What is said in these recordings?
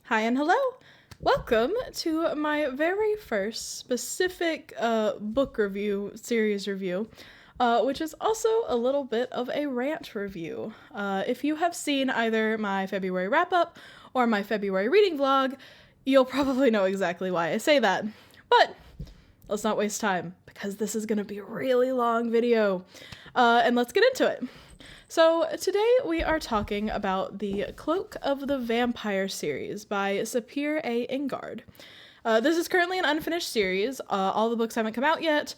Hi and hello! Welcome to my very first specific book review, series review, which is also a little bit of a rant review. If you have seen either my February wrap-up or my February reading vlog, you'll probably know exactly why I say that. But let's not waste time, because this is going to be a really long video. And let's get into it. So today we are talking about the Cloak of the Vampire series by Sapir A. Ingard. This is currently an unfinished series. All the books haven't come out yet.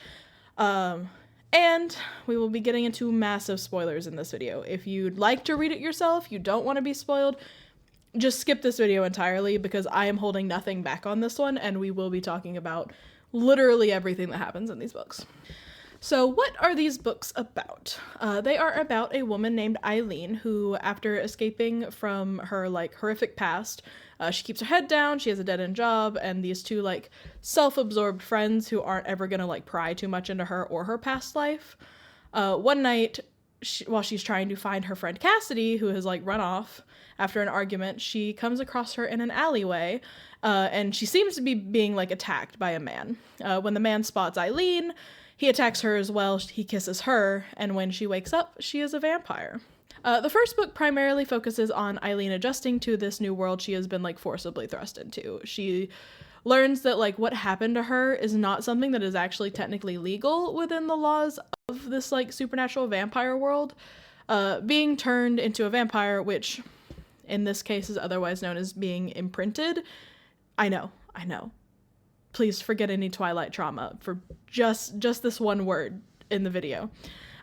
And we will be getting into massive spoilers in this video. If you'd like to read it yourself, you don't want to be spoiled, just skip this video entirely because I am holding nothing back on this one and we will be talking about literally everything that happens in these books. So what are these books about? They are about a woman named Eileen who, after escaping from her horrific past, she keeps her head down, she has a dead-end job, and these two self-absorbed friends who aren't ever gonna pry too much into her or her past life. One night, while she's trying to find her friend Cassidy, who has run off after an argument, she comes across her in an alleyway, and she seems to be being attacked by a man. When the man spots Eileen, he attacks her as well, he kisses her, and when she wakes up, she is a vampire. The first book primarily focuses on Eileen adjusting to this new world she has been forcibly thrust into. She learns that what happened to her is not something that is actually technically legal within the laws of this supernatural vampire world. Being turned into a vampire, which in this case is otherwise known as being imprinted. I know. Please forget any Twilight trauma for just this one word in the video.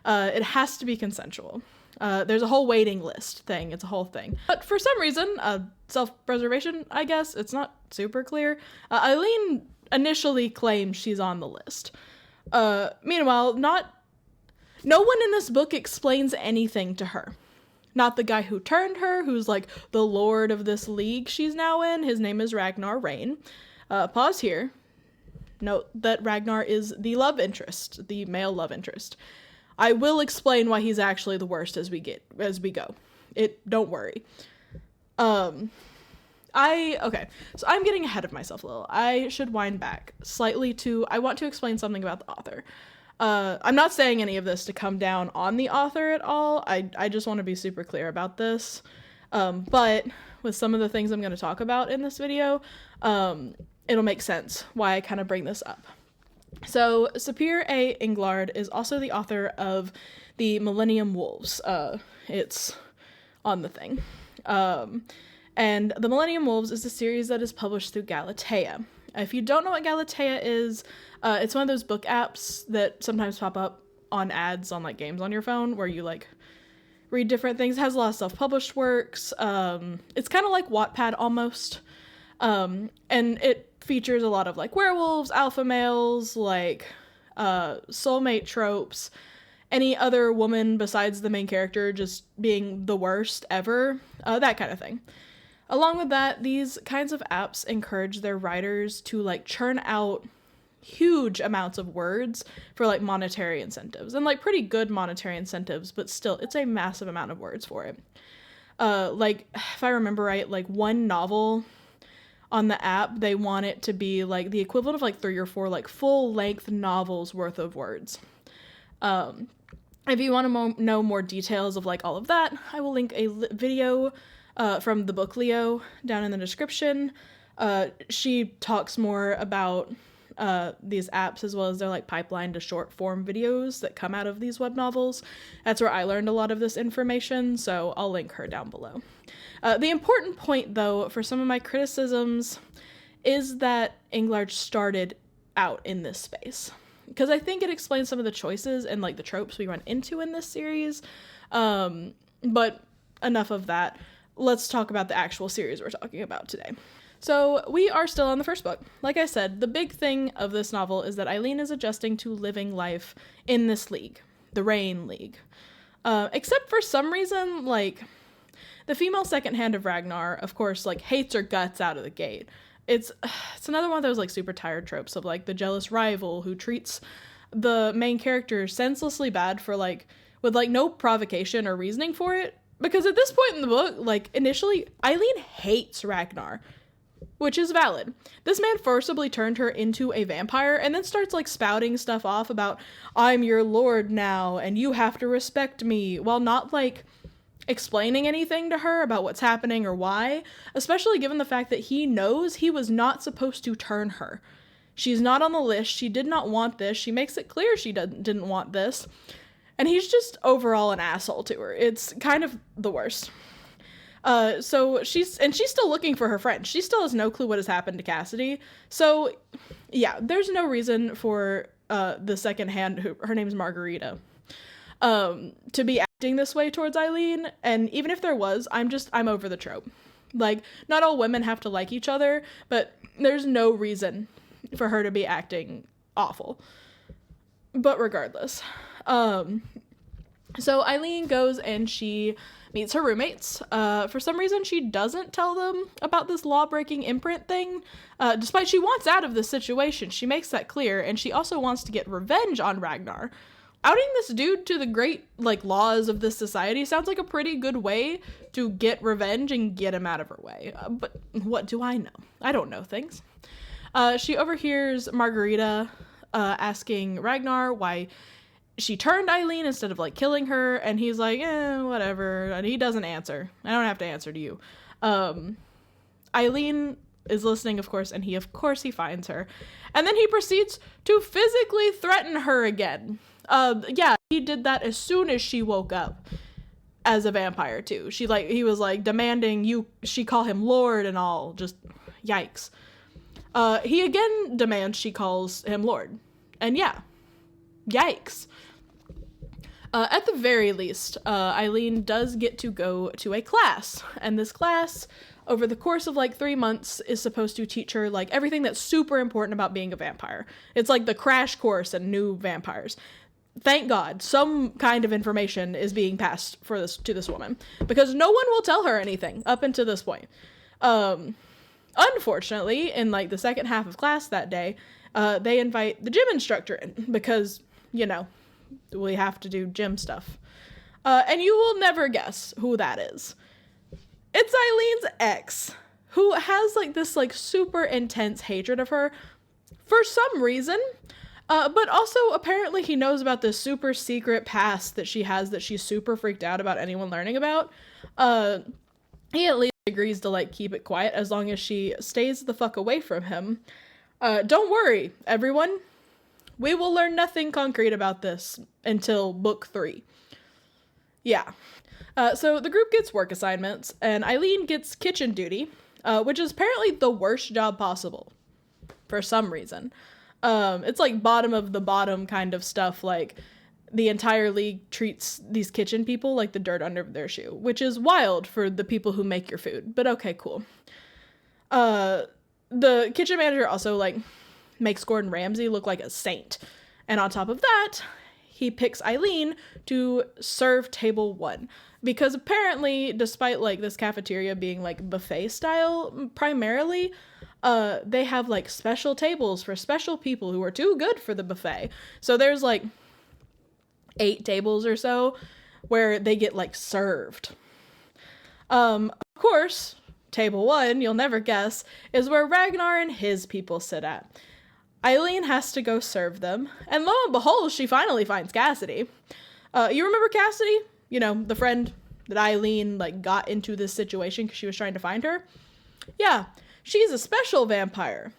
It has to be consensual. There's a whole waiting list thing. It's a whole thing. But for some reason, self-preservation, I guess, it's not super clear. Eileen initially claims she's on the list. Meanwhile, no one in this book explains anything to her. Not the guy who turned her, who's the lord of this league she's now in. His name is Ragnar Rain. Pause here. Note that Ragnar is the love interest, the male love interest. I will explain why he's actually the worst as we go. Don't worry. Okay, so I'm getting ahead of myself a little. I should wind back slightly I want to explain something about the author. I'm not saying any of this to come down on the author at all. I just want to be super clear about this. But with some of the things I'm going to talk about in this video, it'll make sense why I kind of bring this up. So Sapir A. Ingard is also the author of the Millennium Wolves. It's on the thing. And the Millennium Wolves is a series that is published through Galatea. If you don't know what Galatea is, it's one of those book apps that sometimes pop up on ads on games on your phone where you read different things. It has a lot of self-published works. It's kind of like Wattpad almost. And it features a lot of werewolves, alpha males, soulmate tropes, any other woman besides the main character just being the worst ever, that kind of thing. Along with that, these kinds of apps encourage their writers to churn out huge amounts of words for monetary incentives, and pretty good monetary incentives, but still it's a massive amount of words for it. If I remember right, one novel on the app, they want it to be the equivalent of 3 or 4 full-length novels worth of words. If you want to know more details of all of that, I will link a video from the book Leo down in the description. She talks more about these apps as well as their pipeline to short form videos that come out of these web novels. That's where I learned a lot of this information, so I'll link her down below. The important point, though, for some of my criticisms is that Ingard started out in this space, because I think it explains some of the choices and the tropes we run into in this series. But enough of that. Let's talk about the actual series we're talking about today. So we are still on the first book. Like I said, the big thing of this novel is that Eileen is adjusting to living life in this league, the Rain League. Except for some reason, the female second hand of Ragnar, of course, hates her guts out of the gate. It's another one of those super tired tropes of the jealous rival who treats the main character senselessly bad for with no provocation or reasoning for it. Because at this point in the book, initially, Eileen hates Ragnar. which is valid. This man forcibly turned her into a vampire and then starts like spouting stuff off about, I'm your lord now and you have to respect me, while not like explaining anything to her about what's happening or why, especially given the fact that he knows he was not supposed to turn her. She's not on the list. She did not want this. She makes it clear she didn't want this. And he's just overall an asshole to her. It's kind of the worst. So she's still looking for her friend. She still has no clue what has happened to Cassidy. So yeah, there's no reason for the second hand, her name's Margarita, to be acting this way towards Eileen. And even if there was, I'm over the trope. Like, not all women have to like each other, but there's no reason for her to be acting awful. But regardless, so Eileen goes and she meets her roommates. For some reason, she doesn't tell them about this law-breaking imprint thing, despite she wants out of this situation. She makes that clear, and she also wants to get revenge on Ragnar. Outing this dude to the great, like, laws of this society sounds like a pretty good way to get revenge and get him out of her way. But what do I know? I don't know things. She overhears Margarita asking Ragnar why she turned Eileen instead of, like, killing her, and he's like, whatever, and he doesn't answer. I don't have to answer to you. Eileen is listening, of course, and he finds her. And then he proceeds to physically threaten her again. Yeah, he did that as soon as she woke up as a vampire, too. He was, like, demanding she call him Lord and all, just yikes. He again demands she calls him Lord. And yeah, yikes. At the very least, Eileen does get to go to a class, and this class, over the course of like 3 months, is supposed to teach her like everything that's super important about being a vampire. It's like the crash course in new vampires. Thank God, some kind of information is being passed to this woman, because no one will tell her anything up until this point. Unfortunately, in like the second half of class that day, they invite the gym instructor in because, we have to do gym stuff. And you will never guess who that is. It's Eileen's ex, who has like this like super intense hatred of her for some reason. But also apparently he knows about this super secret past that she has that she's super freaked out about anyone learning about. He at least agrees to like keep it quiet as long as she stays the fuck away from him. Don't worry, everyone. We will learn nothing concrete about this until book 3. Yeah. So the group gets work assignments, and Eileen gets kitchen duty, which is apparently the worst job possible for some reason. It's like bottom of the bottom kind of stuff, like the entire league treats these kitchen people like the dirt under their shoe, which is wild for the people who make your food, but okay, cool. The kitchen manager also like makes Gordon Ramsay look like a saint. And on top of that, he picks Eileen to serve table 1. Because apparently, despite like this cafeteria being like buffet style primarily, they have like special tables for special people who are too good for the buffet. So there's like 8 tables or so where they get like served. Of course, table 1, you'll never guess, is where Ragnar and his people sit at. Eileen has to go serve them, and lo and behold, she finally finds Cassidy. You remember Cassidy? The friend that Eileen, like, got into this situation because she was trying to find her? Yeah, she's a special vampire.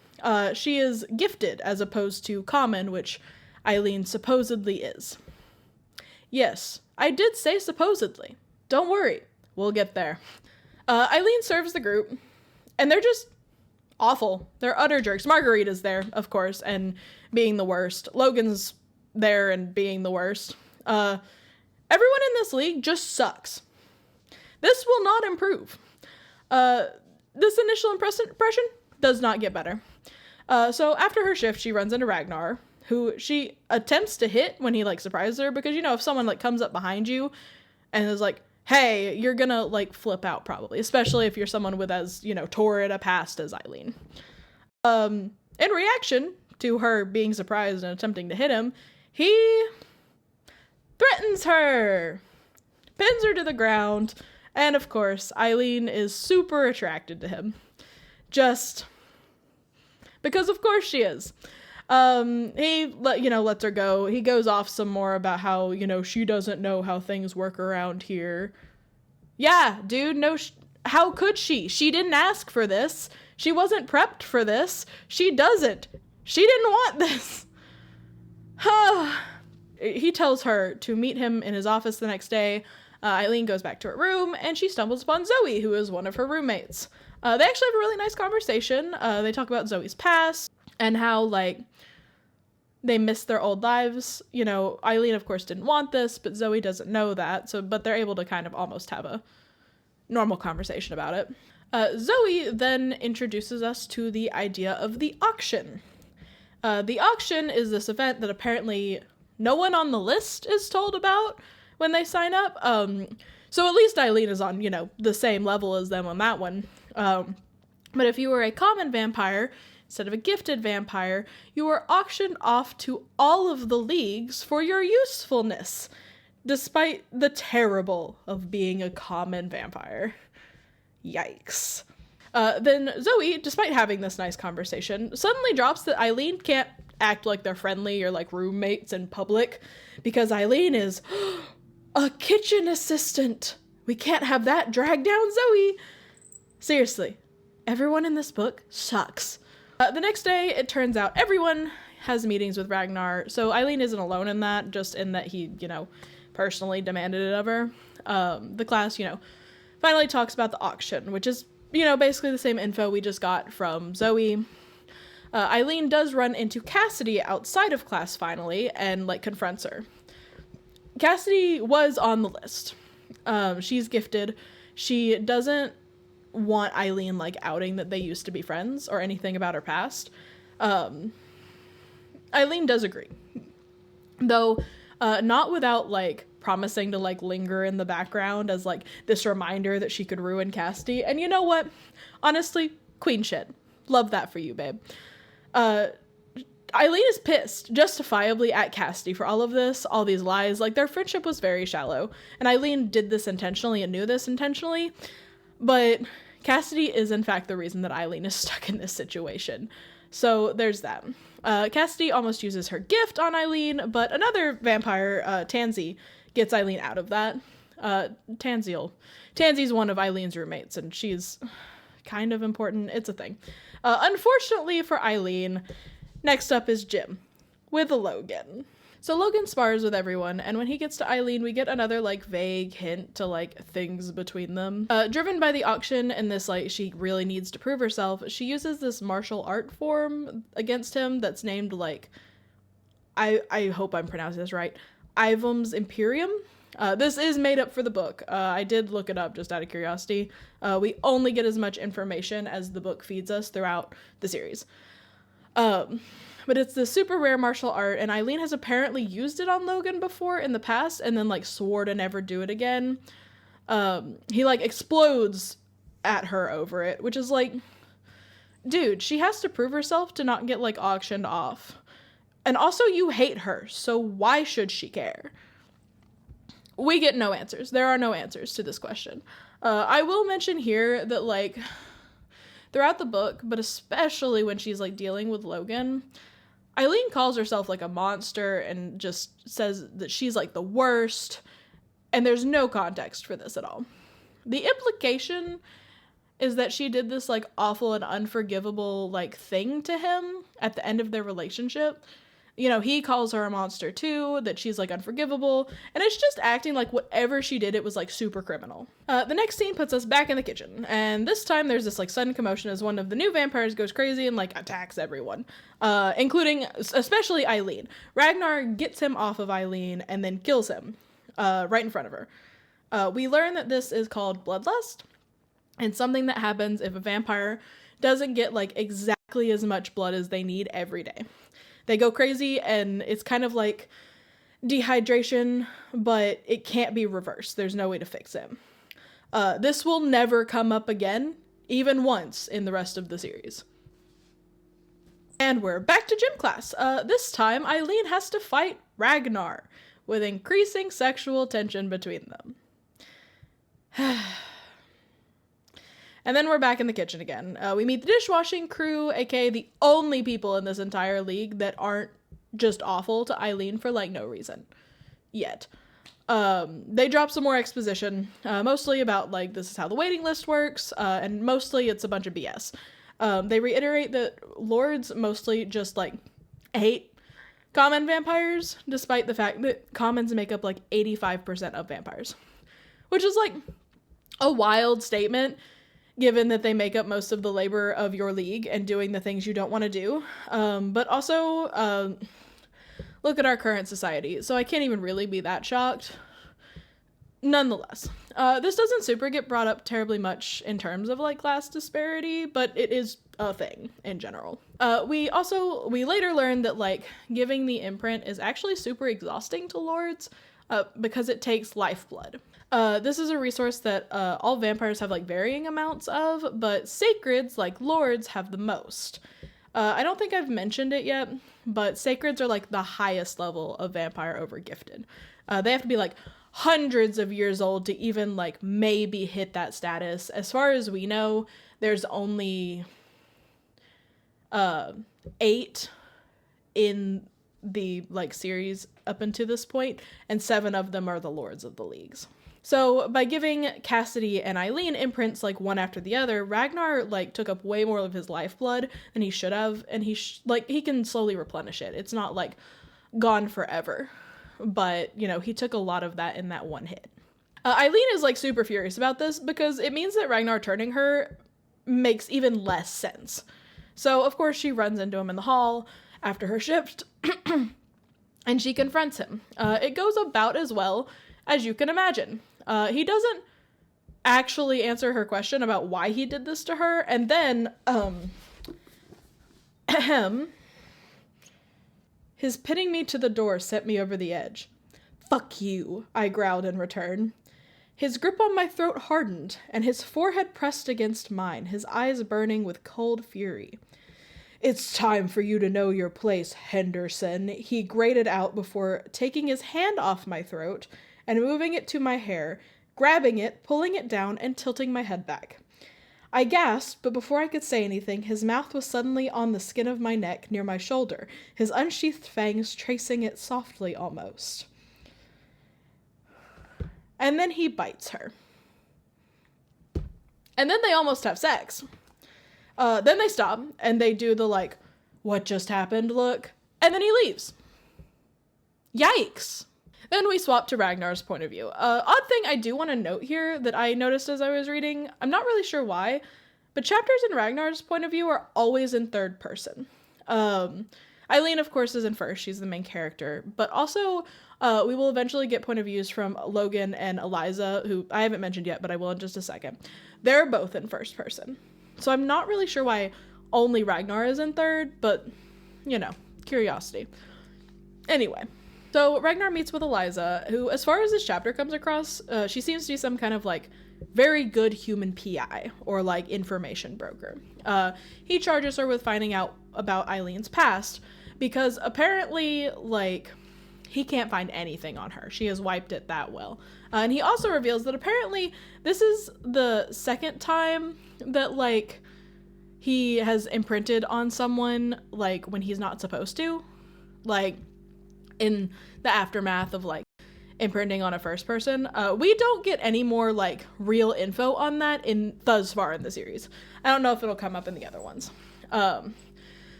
She is gifted as opposed to common, which Eileen supposedly is. Yes, I did say supposedly. Don't worry, we'll get there. Eileen serves the group, and they're just awful. They're utter jerks. Margarita's there, of course, and being the worst. Logan's there and being the worst. Everyone in this league just sucks. This will not improve. This initial impression does not get better. So after her shift, she runs into Ragnar, who she attempts to hit when he, like, surprises her, because, if someone, like, comes up behind you and is like, hey, you're gonna, like, flip out, probably, especially if you're someone with as, torrid a past as Eileen. In reaction to her being surprised and attempting to hit him, he threatens her, pins her to the ground, and of course, Eileen is super attracted to him. Just because of course she is. He lets her go. He goes off some more about how, she doesn't know how things work around here. Yeah, dude, no, how could she? She didn't ask for this. She wasn't prepped for this. She doesn't. She didn't want this. He tells her to meet him in his office the next day. Eileen goes back to her room, and she stumbles upon Zoe, who is one of her roommates. They actually have a really nice conversation. They talk about Zoe's past and how, like, they miss their old lives. Eileen, of course, didn't want this, but Zoe doesn't know that. But they're able to kind of almost have a normal conversation about it. Zoe then introduces us to the idea of the auction. The auction is this event that apparently no one on the list is told about when they sign up. So at least Eileen is on, the same level as them on that one. But if you were a common vampire instead of a gifted vampire, you were auctioned off to all of the leagues for your usefulness, despite the terrible of being a common vampire. Yikes. Then Zoe, despite having this nice conversation, suddenly drops that Eileen can't act like they're friendly or like roommates in public because Eileen is a kitchen assistant. We can't have that drag down Zoe. Seriously, everyone in this book sucks. The next day, it turns out everyone has meetings with Ragnar, so Eileen isn't alone in that, just in that he, personally demanded it of her. The class, finally talks about the auction, which is, basically the same info we just got from Zoe. Eileen does run into Cassidy outside of class finally and, confronts her. Cassidy was on the list. She's gifted. She doesn't want Eileen, outing that they used to be friends or anything about her past. Eileen does agree. Though, not without, promising to, linger in the background as, this reminder that she could ruin Cassidy. And you know what? Honestly, queen shit. Love that for you, babe. Eileen is pissed, justifiably, at Cassidy for all of this, all these lies. Their friendship was very shallow. And Eileen did this intentionally and knew this intentionally. But Cassidy is, in fact, the reason that Eileen is stuck in this situation. So there's that. Cassidy almost uses her gift on Eileen, but another vampire, Tansy, gets Eileen out of that. Tansy's one of Eileen's roommates, and she's kind of important. It's a thing. Unfortunately for Eileen, next up is Jim with Logan. So Logan spars with everyone, and when he gets to Eileen, we get another, vague hint to, things between them. Driven by the auction and this, she really needs to prove herself, she uses this martial art form against him that's named, I hope I'm pronouncing this right, Ivum's Imperium. This is made up for the book. I did look it up just out of curiosity. We only get as much information as the book feeds us throughout the series. But it's the super rare martial art, and Eileen has apparently used it on Logan before in the past, and then, swore to never do it again. He, explodes at her over it, which is dude, she has to prove herself to not get, auctioned off. And also, you hate her, so why should she care? We get no answers. There are no answers to this question. I will mention here that, throughout the book, but especially when she's, dealing with Logan, Eileen calls herself, a monster and just says that she's, the worst, and there's no context for this at all. The implication is that she did this, awful and unforgivable, thing to him at the end of their relationship. He calls her a monster too, that she's, unforgivable, and it's just acting like whatever she did, it was, super criminal. The next scene puts us back in the kitchen, and this time there's this, sudden commotion as one of the new vampires goes crazy and, attacks everyone, including, especially Eileen. Ragnar gets him off of Eileen and then kills him, right in front of her. We learn that this is called bloodlust, and something that happens if a vampire doesn't get, exactly as much blood as they need every day. They go crazy, and it's kind of like dehydration, but it can't be reversed. There's no way to fix it. This will never come up again, even once in the rest of the series. And we're back to gym class. This time, Eileen has to fight Ragnar, with increasing sexual tension between them. And then we're back in the kitchen again. We meet the dishwashing crew, aka the only people in this entire league that aren't just awful to Eileen for like no reason yet. They drop some more exposition, mostly about like this is how the waiting list works, and mostly it's a bunch of BS. They reiterate that lords mostly just like hate common vampires, despite the fact that commons make up like 85% of vampires, which is like a wild statement given that they make up most of the labor of your league and doing the things you don't want to do. But also, look at our current society, so I can't even really be that shocked. Nonetheless, this doesn't super get brought up terribly much in terms of like class disparity, but it is a thing in general. We later learned that like giving the imprint is actually super exhausting to lords, because it takes lifeblood. This is a resource that all vampires have like varying amounts of, but sacreds like lords have the most. I don't think I've mentioned it yet, but sacreds are like the highest level of vampire over gifted. They have to be like hundreds of years old to even like maybe hit that status. As far as we know, there's only 8 in the like series up until this point, and 7 of them are the lords of the leagues. So by giving Cassidy and Eileen imprints like one after the other, Ragnar like took up way more of his lifeblood than he should have, and he can slowly replenish it. It's not like gone forever, but you know, he took a lot of that in that one hit. Eileen is like super furious about this because it means that Ragnar turning her makes even less sense. So of course she runs into him in the hall after her shift and she confronts him. It goes about as well as you can imagine. He doesn't actually answer her question about why he did this to her, and then his pinning me to the door sent me over the edge. "Fuck you," I growled in return. His grip on my throat hardened, and his forehead pressed against mine, his eyes burning with cold fury. "It's time for you to know your place, Henderson," he grated out before taking his hand off my throat and moving it to my hair, grabbing it, pulling it down, and tilting my head back. I gasped, but before I could say anything, his mouth was suddenly on the skin of my neck near my shoulder, his unsheathed fangs tracing it softly almost. And then he bites her. And then they almost have sex. Then they stop, and they do the like, "What just happened?" look, and then he leaves. Yikes. Then we swap to Ragnar's point of view. Odd thing I do want to note here that I noticed as I was reading, I'm not really sure why, but chapters in Ragnar's point of view are always in third person. Eileen, of course, is in first. She's the main character. But also, we will eventually get point of views from Logan and Eliza, who I haven't mentioned yet, but I will in just a second. They're both in first person. So I'm not really sure why only Ragnar is in third, but, you know, curiosity. Anyway. So Ragnar meets with Eliza, who, as far as this chapter comes across, she seems to be some kind of, like, very good human PI, or, like, information broker. He charges her with finding out about Eileen's past, because apparently, like, he can't find anything on her. She has wiped it that well. And he also reveals that apparently this is the second time that, like, he has imprinted on someone, like, when he's not supposed to. Like, in the aftermath of like imprinting on a first person. We don't get any more like real info on that thus far in the series. I don't know if it'll come up in the other ones.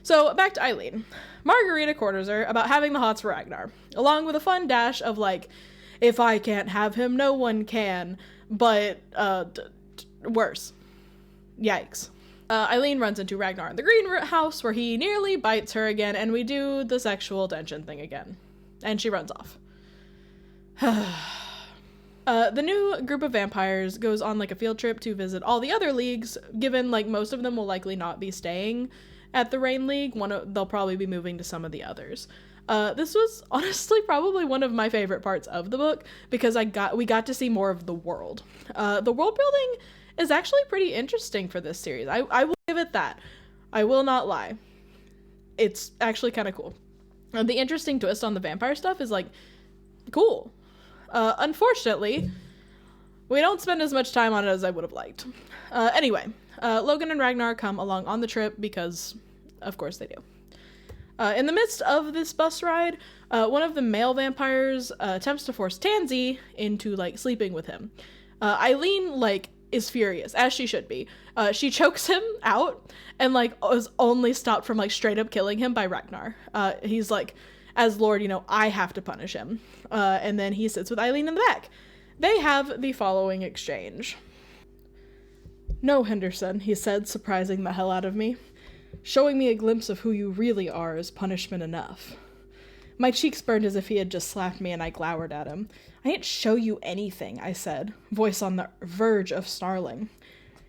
So back to Eileen. Margarita corners her about having the hots for Ragnar, along with a fun dash of like, "If I can't have him, no one can," but worse. Yikes. Eileen runs into Ragnar in the greenhouse where he nearly bites her again, and we do the sexual tension thing again. And she runs off. The new group of vampires goes on like a field trip to visit all the other leagues, given like most of them will likely not be staying at the Rain League. They'll probably be moving to some of the others. This was honestly probably one of my favorite parts of the book because we got to see more of the world. The world building is actually pretty interesting for this series. I will give it that. I will not lie. It's actually kind of cool. The interesting twist on the vampire stuff is like cool. Unfortunately, We don't spend as much time on it as I would have liked. Anyway, Logan and Ragnar come along on the trip because, of course, they do. In the midst of this bus ride, one of the male vampires attempts to force Tansy into, like, sleeping with him. Eileen, like, is furious, as she should be. She chokes him out and, like, is only stopped from, like, straight up killing him by Ragnar. He's like, as Lord, you know, I have to punish him. And then he sits with Eileen in the back. They have the following exchange. "No, Henderson," he said, surprising the hell out of me. "Showing me a glimpse of who you really are is punishment enough." My cheeks burned as if he had just slapped me, and I glowered at him. "I didn't show you anything," I said, voice on the verge of snarling.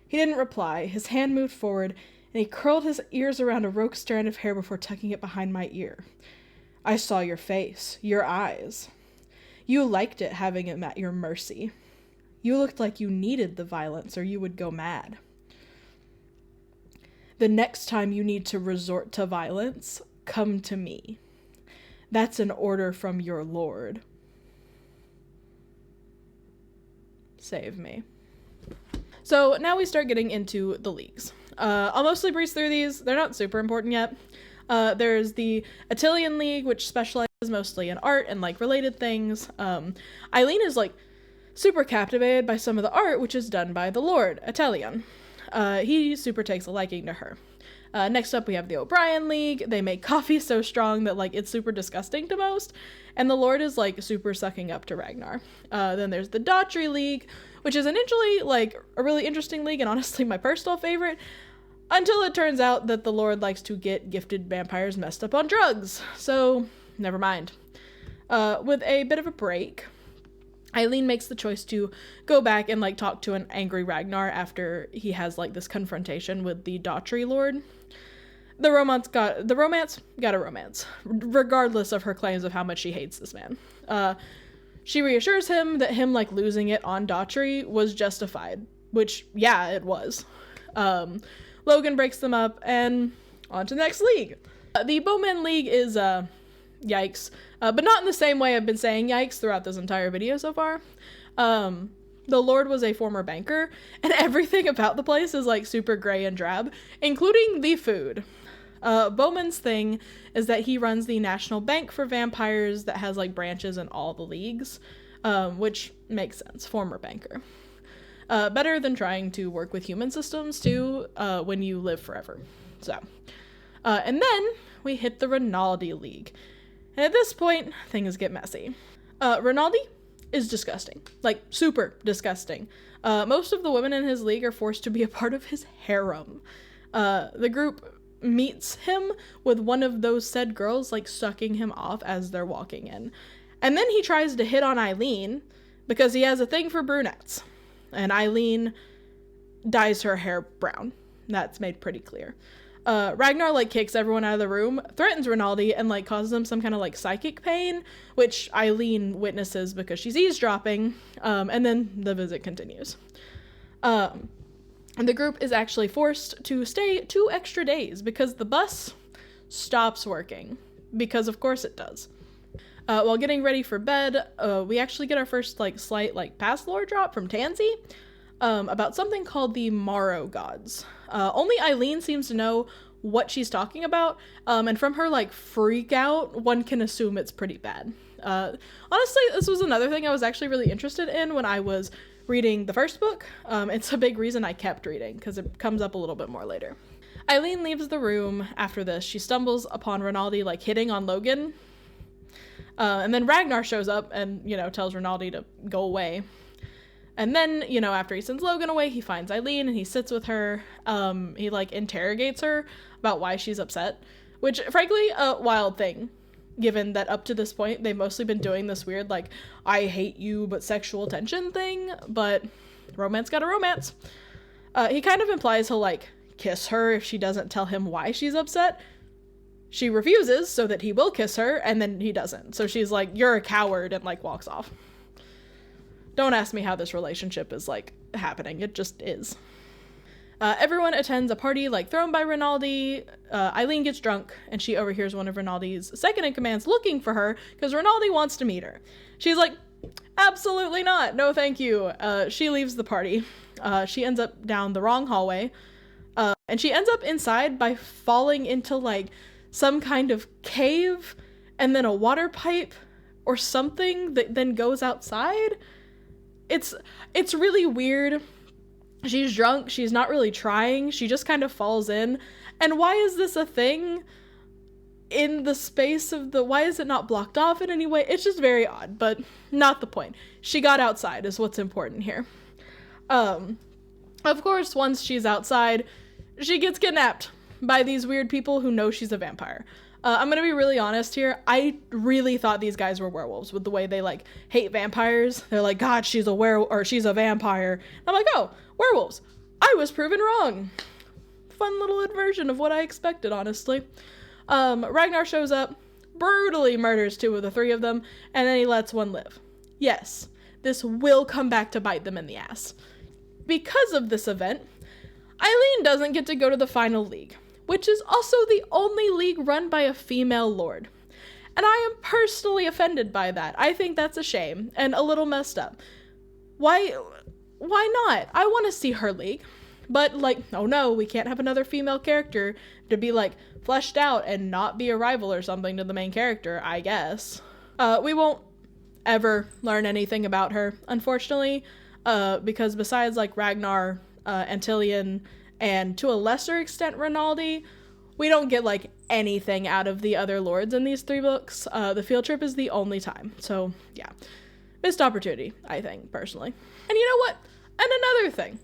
He didn't reply. His hand moved forward, and he curled his ears around a rogue strand of hair before tucking it behind my ear. "I saw your face, your eyes. You liked it, having him at your mercy. You looked like you needed the violence, or you would go mad. The next time you need to resort to violence, come to me. That's an order from your lord. Save me." So now we start getting into the leagues. I'll mostly breeze through these. They're not super important yet. There's the Attilian League, which specializes mostly in art and, like, related things. Eileen is, like, super captivated by some of the art, which is done by the Lord, Attilian. He super takes a liking to her. Next up, we have the O'Brien League. They make coffee so strong that, like, it's super disgusting to most. And the Lord is, like, super sucking up to Ragnar. Then there's the Daughtry League, which is initially, like, a really interesting league and honestly my personal favorite, until it turns out that the Lord likes to get gifted vampires messed up on drugs. So, never mind. With a bit of a break, Eileen makes the choice to go back and, like, talk to an angry Ragnar after he has, like, this confrontation with the Daughtry Lord. The romance got a romance, regardless of her claims of how much she hates this man. She reassures him that him, like, losing it on Daughtry was justified, which, yeah, it was. Logan breaks them up, and on to the next league. The Bowman League is, yikes. But not in the same way I've been saying yikes throughout this entire video so far. The Lord was a former banker, and everything about the place is, like, super gray and drab, including the food. Bowman's thing is that he runs the National Bank for Vampires that has, like, branches in all the leagues, which makes sense, former banker. Better than trying to work with human systems, too, when you live forever. So, and then we hit the Rinaldi League. And at this point, things get messy. Rinaldi is disgusting. Like, super disgusting. Most of the women in his league are forced to be a part of his harem. The group meets him with one of those said girls, like, sucking him off as they're walking in. And then he tries to hit on Eileen because he has a thing for brunettes. And Eileen dyes her hair brown. That's made pretty clear. Ragnar, like, kicks everyone out of the room, threatens Rinaldi, and, like, causes him some kind of, like, psychic pain, which Eileen witnesses because she's eavesdropping, and then the visit continues. And the group is actually forced to stay 2 extra days because the bus stops working, because of course it does. While getting ready for bed, we actually get our first, like, slight, like, past lore drop from Tansy, about something called the Morrow Gods. Only Eileen seems to know what she's talking about, and from her, like, freak out, one can assume it's pretty bad. Honestly, this was another thing I was actually really interested in when I was reading the first book. It's a big reason I kept reading, because it comes up a little bit more later. Eileen leaves the room after this. She stumbles upon Rinaldi, like, hitting on Logan, and then Ragnar shows up and, you know, tells Rinaldi to go away. And then, you know, after he sends Logan away, he finds Eileen and he sits with her. He, like, interrogates her about why she's upset, which, frankly, a wild thing, given that up to this point, they've mostly been doing this weird, like, I hate you, but sexual tension thing, but romance got a romance. He kind of implies he'll, like, kiss her if she doesn't tell him why she's upset. She refuses so that he will kiss her, and then he doesn't. So she's like, you're a coward, and, like, walks off. Don't ask me how this relationship is, like, happening. It just is. Everyone attends a party, like, thrown by Rinaldi. Eileen gets drunk, and she overhears one of Rinaldi's second-in-commands looking for her, because Rinaldi wants to meet her. She's like, Absolutely not. No, thank you. She leaves the party. She ends up down the wrong hallway. And she ends up inside by falling into like some kind of cave and then a water pipe or something that then goes outside. It's really weird. She's drunk. She's not really trying. She just kind of falls in. And why is this a thing in the space of why is it not blocked off in any way? It's just very odd, but not the point. She got outside is what's important here. Of course, once she's outside, she gets kidnapped by these weird people who know she's a vampire. I'm gonna be really honest here. I really thought these guys were werewolves with the way they like hate vampires. They're like, God, she's a or she's a vampire. I'm like, oh, werewolves. I was proven wrong. Fun little inversion of what I expected, honestly. Ragnar shows up, brutally murders 2 of the 3 of them, and then he lets 1 live. Yes, this will come back to bite them in the ass. Because of this event, Eileen doesn't get to go to the final league, which is also the only league run by a female lord. And I am personally offended by that. I think that's a shame and a little messed up. Why not? I want to see her league. But like, oh no, we can't have another female character to be like fleshed out and not be a rival or something to the main character, I guess. We won't ever learn anything about her, unfortunately, because besides like Ragnar, Antilion, and to a lesser extent Rinaldi, we don't get like anything out of the other lords in these 3 books. The field trip is the only time. So yeah, missed opportunity, I think, personally. And you know what? And another thing.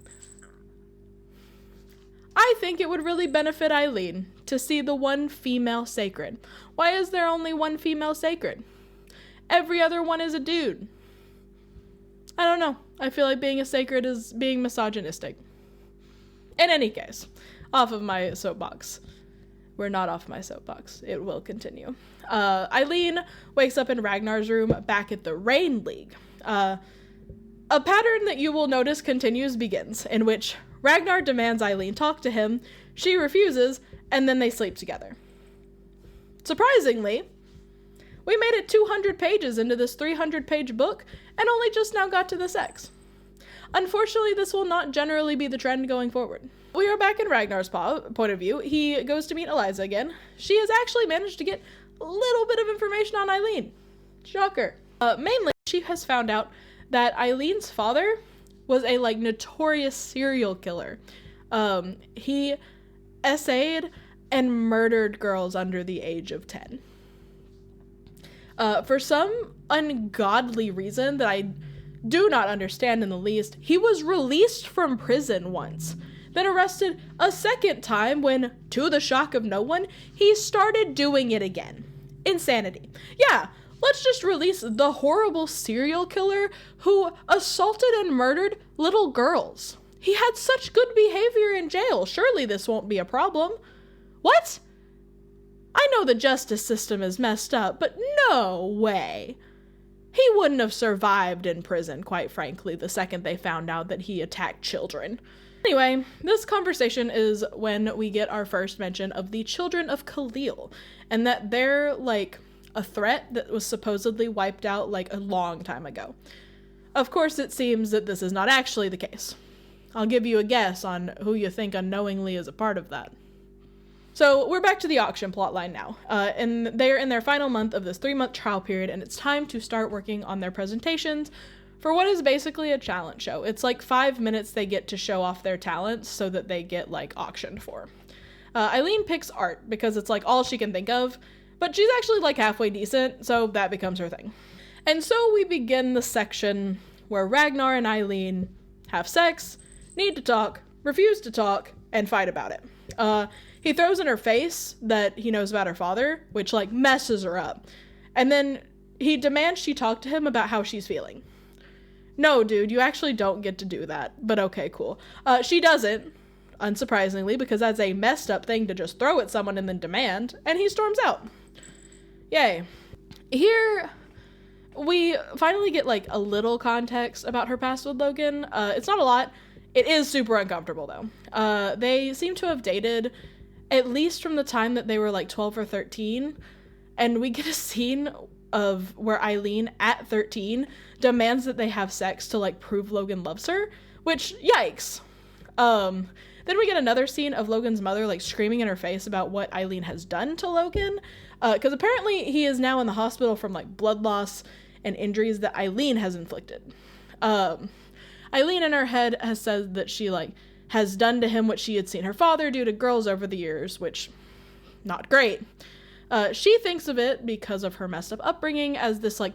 I think it would really benefit Eileen to see the 1 female sacred. Why is there only 1 female sacred? Every other one is a dude. I don't know. I feel like being a sacred is being misogynistic. In any case, off of my soapbox. We're not off my soapbox. It will continue. Eileen wakes up in Ragnar's room back at the Rain League. A pattern that you will notice begins, in which Ragnar demands Eileen talk to him, she refuses, and then they sleep together. Surprisingly, we made it 200 pages into this 300-page book and only just now got to the sex. Unfortunately, this will not generally be the trend going forward. We are back in Ragnar's point of view. He goes to meet Eliza again. She has actually managed to get a little bit of information on Eileen. Shocker. Mainly, she has found out that Eileen's father was a like notorious serial killer. He essayed and murdered girls under the age of 10. For some ungodly reason that I do not understand in the least, he was released from prison once, then arrested a second time when, to the shock of no one, he started doing it again. Insanity. Yeah, let's just release the horrible serial killer who assaulted and murdered little girls. He had such good behavior in jail. Surely this won't be a problem. What? I know the justice system is messed up, but no way. He wouldn't have survived in prison, quite frankly, the second they found out that he attacked children. Anyway, this conversation is when we get our first mention of the children of Khalil, and that they're like a threat that was supposedly wiped out like a long time ago. Of course, it seems that this is not actually the case. I'll give you a guess on who you think unknowingly is a part of that. So we're back to the auction plotline now, and they're in their final month of this 3-month trial period, and it's time to start working on their presentations for what is basically a challenge show. It's like 5 minutes they get to show off their talents so that they get like auctioned for. Eileen picks art because it's like all she can think of, but she's actually like halfway decent, so that becomes her thing. And so we begin the section where Ragnar and Eileen have sex, need to talk, refuse to talk, and fight about it. He throws in her face that he knows about her father, which like messes her up. And then he demands she talk to him about how she's feeling. No, dude, you actually don't get to do that, but okay, cool. She doesn't, unsurprisingly, because that's a messed up thing to just throw at someone and then demand, and he storms out. Yay. Here, we finally get like a little context about her past with Logan. It's not a lot. It is super uncomfortable though. They seem to have dated at least from the time that they were like 12 or 13, and we get a scene of where Eileen, at 13, demands that they have sex to, like, prove Logan loves her, which, yikes. Then we get another scene of Logan's mother, like, screaming in her face about what Eileen has done to Logan, because apparently he is now in the hospital from, like, blood loss and injuries that Eileen has inflicted. Eileen in her head has said that she, like, has done to him what she had seen her father do to girls over the years, which, not great. She thinks of it, because of her messed up upbringing, as this, like,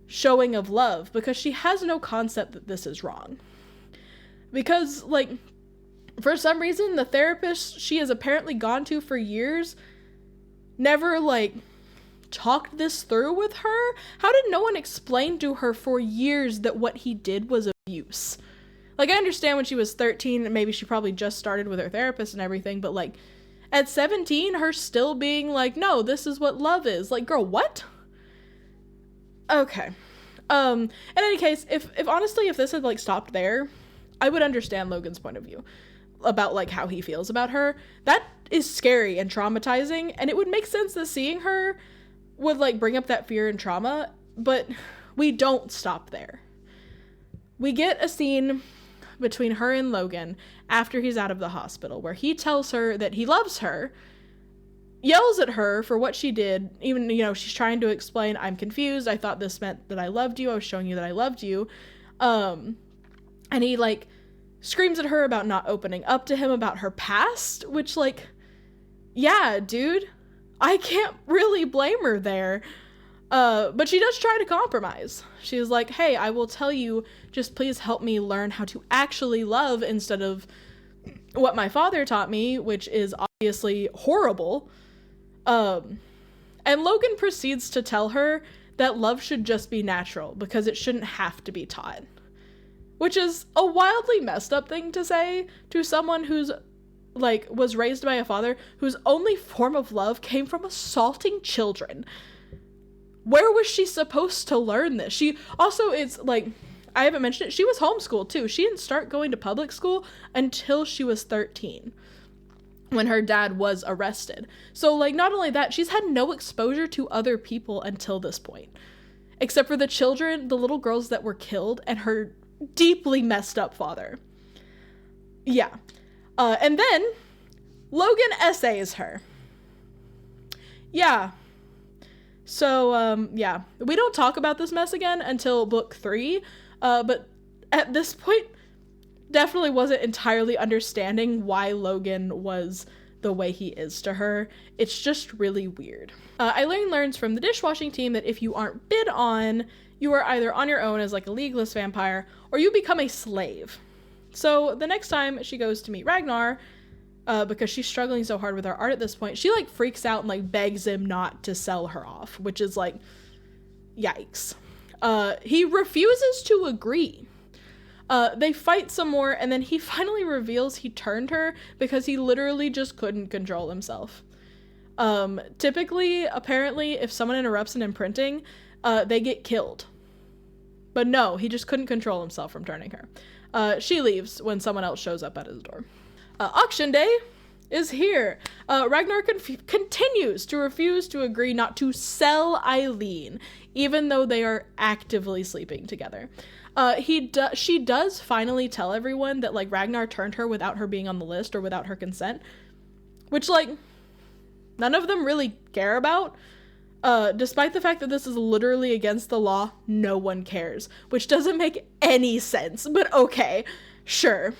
showing of love, because she has no concept that this is wrong. Because, like, for some reason, the therapist she has apparently gone to for years never, like, talked this through with her. How did no one explain to her for years that what he did was abuse? Like, I understand when she was 13, maybe she probably just started with her therapist and everything, but, like, at 17, her still being like, no, this is what love is. Like, girl, what? Okay. In any case, if honestly, if this had, like, stopped there, I would understand Logan's point of view about, like, how he feels about her. That is scary and traumatizing, and it would make sense that seeing her would, like, bring up that fear and trauma, but we don't stop there. We get a scene between her and Logan after he's out of the hospital, where he tells her that he loves her, yells at her for what she did, even, you know, she's trying to explain, I'm confused, I thought this meant that I loved you, I was showing you that I loved you, and he, like, screams at her about not opening up to him about her past, which, like, yeah, dude, I can't really blame her there. But she does try to compromise. She's like, hey, I will tell you, just please help me learn how to actually love instead of what my father taught me, which is obviously horrible. And Logan proceeds to tell her that love should just be natural because it shouldn't have to be taught. Which is a wildly messed up thing to say to someone who's, like, was raised by a father whose only form of love came from assaulting children. Where was she supposed to learn this? She also, it's like, I haven't mentioned it, she was homeschooled too. She didn't start going to public school until she was 13, when her dad was arrested. So, like, not only that, she's had no exposure to other people until this point, except for the children, the little girls that were killed, and her deeply messed up father. Yeah. And then Logan essays her. Yeah. So, yeah, we don't talk about this mess again until book 3, but at this point, definitely wasn't entirely understanding why Logan was the way he is to her. It's just really weird. Eileen learns from the dishwashing team that if you aren't bid on, you are either on your own as, like, a legaless vampire, or you become a slave. So the next time she goes to meet Ragnar, because she's struggling so hard with her art at this point, she, like, freaks out and, like, begs him not to sell her off, which is, like, yikes. He refuses to agree. They fight some more, and then he finally reveals he turned her because he literally just couldn't control himself. Typically, apparently, if someone interrupts an imprinting, they get killed. But no, he just couldn't control himself from turning her. She leaves when someone else shows up at his door. Auction day is here. Ragnar continues to refuse to agree not to sell Eileen, even though they are actively sleeping together. She does finally tell everyone that, like, Ragnar turned her without her being on the list or without her consent, which, like, none of them really care about. Despite the fact that this is literally against the law, no one cares, which doesn't make any sense, but okay, sure.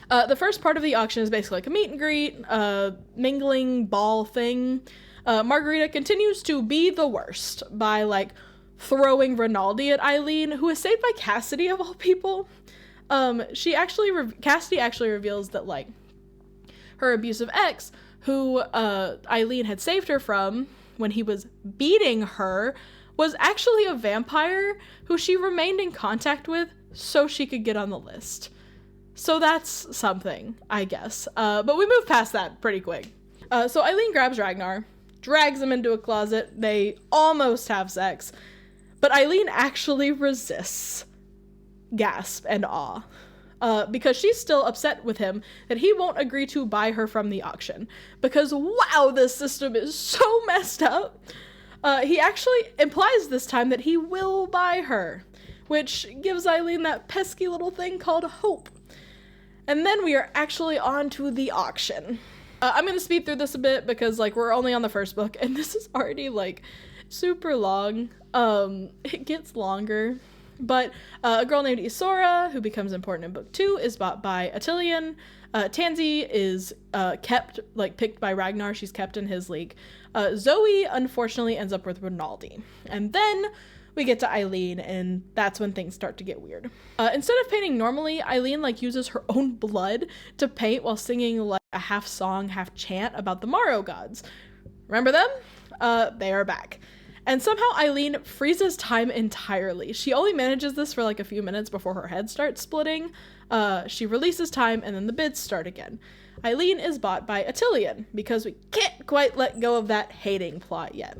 The first part of the auction is basically like a meet and greet, mingling ball thing. Margarita continues to be the worst by, like, throwing Rinaldi at Eileen, who is saved by Cassidy of all people. Cassidy actually reveals that, like, her abusive ex, who Eileen had saved her from when he was beating her, was actually a vampire who she remained in contact with so she could get on the list. So that's something, I guess. But we move past that pretty quick. So Eileen grabs Ragnar, drags him into a closet. They almost have sex, but Eileen actually resists. Gasp and awe. Because she's still upset with him that he won't agree to buy her from the auction. Because, wow, this system is so messed up. He actually implies this time that he will buy her, which gives Eileen that pesky little thing called hope. And then we are actually on to the auction. I'm going to speed through this a bit because, like, we're only on the first book, and this is already, like, super long. It gets longer. But a girl named Isora, who becomes important in book 2, is bought by Attilian. Tansy is picked by Ragnar. She's kept in his league. Zoe, unfortunately, ends up with Rinaldi. And then we get to Eileen, and that's when things start to get weird. Instead of painting normally, Eileen, uses her own blood to paint while singing, a half song, half chant about the Morrow gods. Remember them? They are back. And somehow Eileen freezes time entirely. She only manages this for a few minutes before her head starts splitting. She releases time and then the bids start again. Eileen is bought by Attilian because we can't quite let go of that hating plot yet.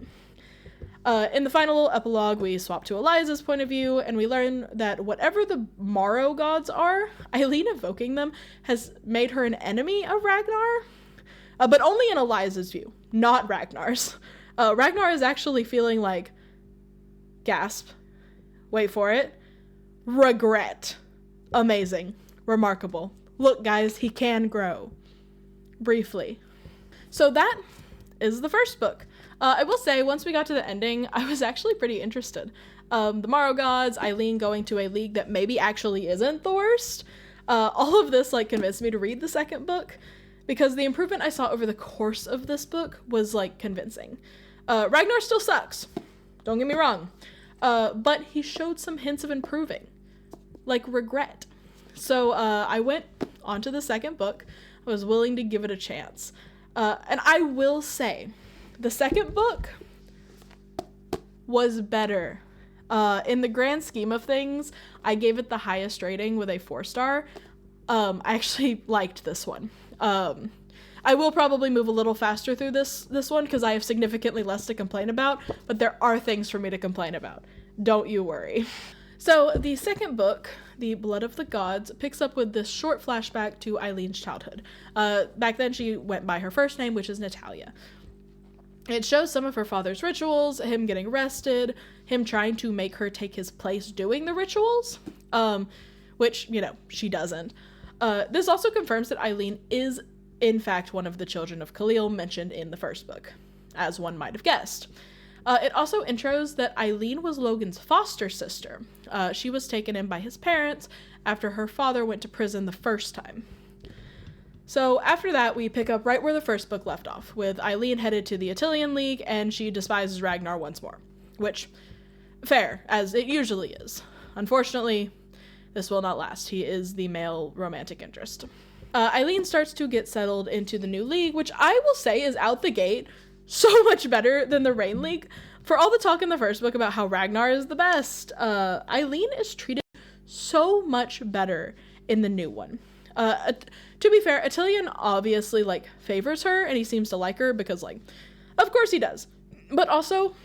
In the final little epilogue, we swap to Eliza's point of view and we learn that whatever the Morrow gods are, Eileen evoking them has made her an enemy of Ragnar, but only in Eliza's view, not Ragnar's. Ragnar is actually feeling gasp, wait for it, regret. Amazing. Remarkable. Look, guys, he can grow. Briefly. So that is the first book. I will say, once we got to the ending, I was actually pretty interested. The Morrow gods, Eileen going to a league that maybe actually isn't the worst. All of this, convinced me to read the second book, because the improvement I saw over the course of this book was, convincing. Ragnar still sucks. Don't get me wrong. But he showed some hints of improving. Regret. So, I went on to the second book. I was willing to give it a chance. And I will say, the second book was better. In the grand scheme of things, I gave it the highest rating with a 4-star. I actually liked this one. I will probably move a little faster through this one because I have significantly less to complain about, but there are things for me to complain about. Don't you worry. So the second book, The Blood of the Gods, picks up with this short flashback to Eileen's childhood. Back then she went by her first name, which is Natalia. It shows some of her father's rituals, him getting arrested, him trying to make her take his place doing the rituals, which, she doesn't. This also confirms that Eileen is, in fact, one of the children of Khalil mentioned in the first book, as one might have guessed. It also intros that Eileen was Logan's foster sister. She was taken in by his parents after her father went to prison the first time. So after that, we pick up right where the first book left off, with Eileen headed to the Attilian League, and she despises Ragnar once more. Which, fair, as it usually is. Unfortunately, this will not last. He is the male romantic interest. Eileen starts to get settled into the new league, which I will say is out the gate so much better than the Rain League. For all the talk in the first book about how Ragnar is the best, Eileen is treated so much better in the new one. To be fair, Attilian obviously, favors her, and he seems to like her because, of course he does. But also,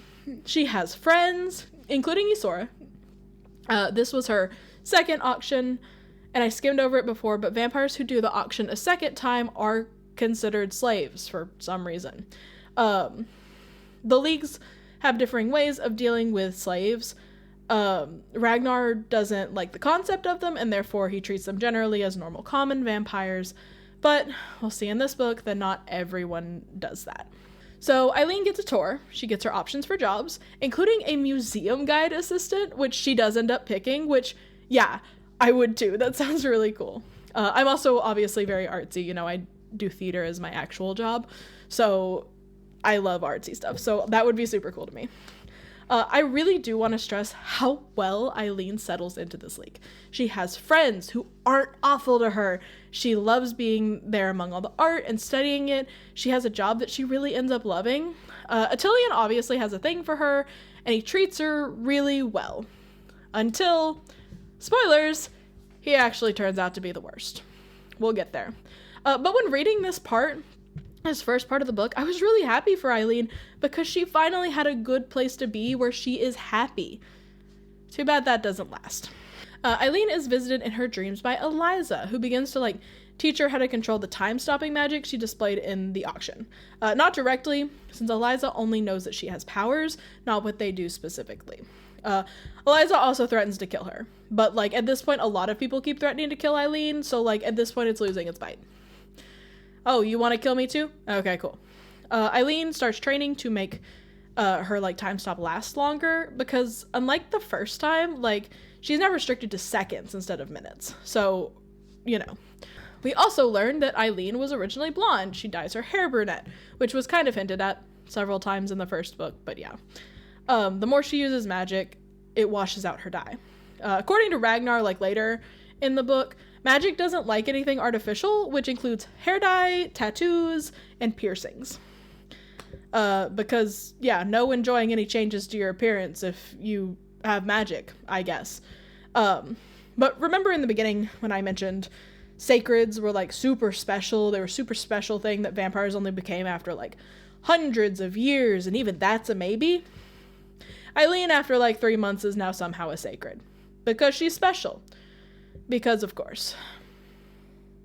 she has friends, including Isora. This was her second auction, and I skimmed over it before, but vampires who do the auction a second time are considered slaves for some reason. The leagues have differing ways of dealing with slaves. Ragnar doesn't like the concept of them, and therefore he treats them generally as normal common vampires, but we'll see in this book that not everyone does that. So Eileen gets a tour. She gets her options for jobs, including a museum guide assistant, which she does end up picking, which, yeah, I would too. That sounds really cool. I'm also obviously very artsy. I do theater as my actual job, so I love artsy stuff, so that would be super cool to me. I really do want to stress how well Eileen settles into this league. She has friends who aren't awful to her. She loves being there among all the art and studying it. She has a job that she really ends up loving. Attilian obviously has a thing for her, and he treats her really well. Until, spoilers, he actually turns out to be the worst. We'll get there. But when reading this first part of the book, I was really happy for Eileen because she finally had a good place to be where she is happy. Too bad that doesn't last. Eileen is visited in her dreams by Eliza, who begins to teach her how to control the time-stopping magic she displayed in the auction. Not directly, since Eliza only knows that she has powers, not what they do specifically. Eliza also threatens to kill her, but like at this point a lot of people keep threatening to kill Eileen, so like at this point it's losing its bite. Oh, you want to kill me too? Okay, cool. Eileen starts training to make her like time stop last longer, because unlike the first time, like she's now restricted to seconds instead of minutes, so you know. We also learned that Eileen was originally blonde. She dyes her hair brunette, which was kind of hinted at several times in the first book, but yeah. The more she uses magic, it washes out her dye. According to Ragnar, like later in the book, magic doesn't like anything artificial, which includes hair dye, tattoos, and piercings. Because, yeah, no enjoying any changes to your appearance if you have magic, I guess. But remember in the beginning when I mentioned sacreds were like super special, they were a super special thing that vampires only became after like hundreds of years, and even that's a maybe? Eileen, after like 3 months, is now somehow a sacred. Because she's special. Because of course.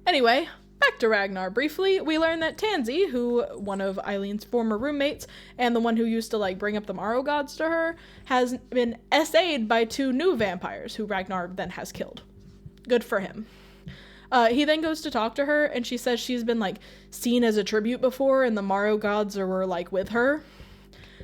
Anyway, back to Ragnar briefly. We learn that Tansy, who one of Eileen's former roommates, and the one who used to like bring up the Morrow gods to her, has been SA'd by 2 new vampires, who Ragnar then has killed. Good for him. He then goes to talk to her, and she says she's been like seen as a tribute before, and the Morrow gods were like with her.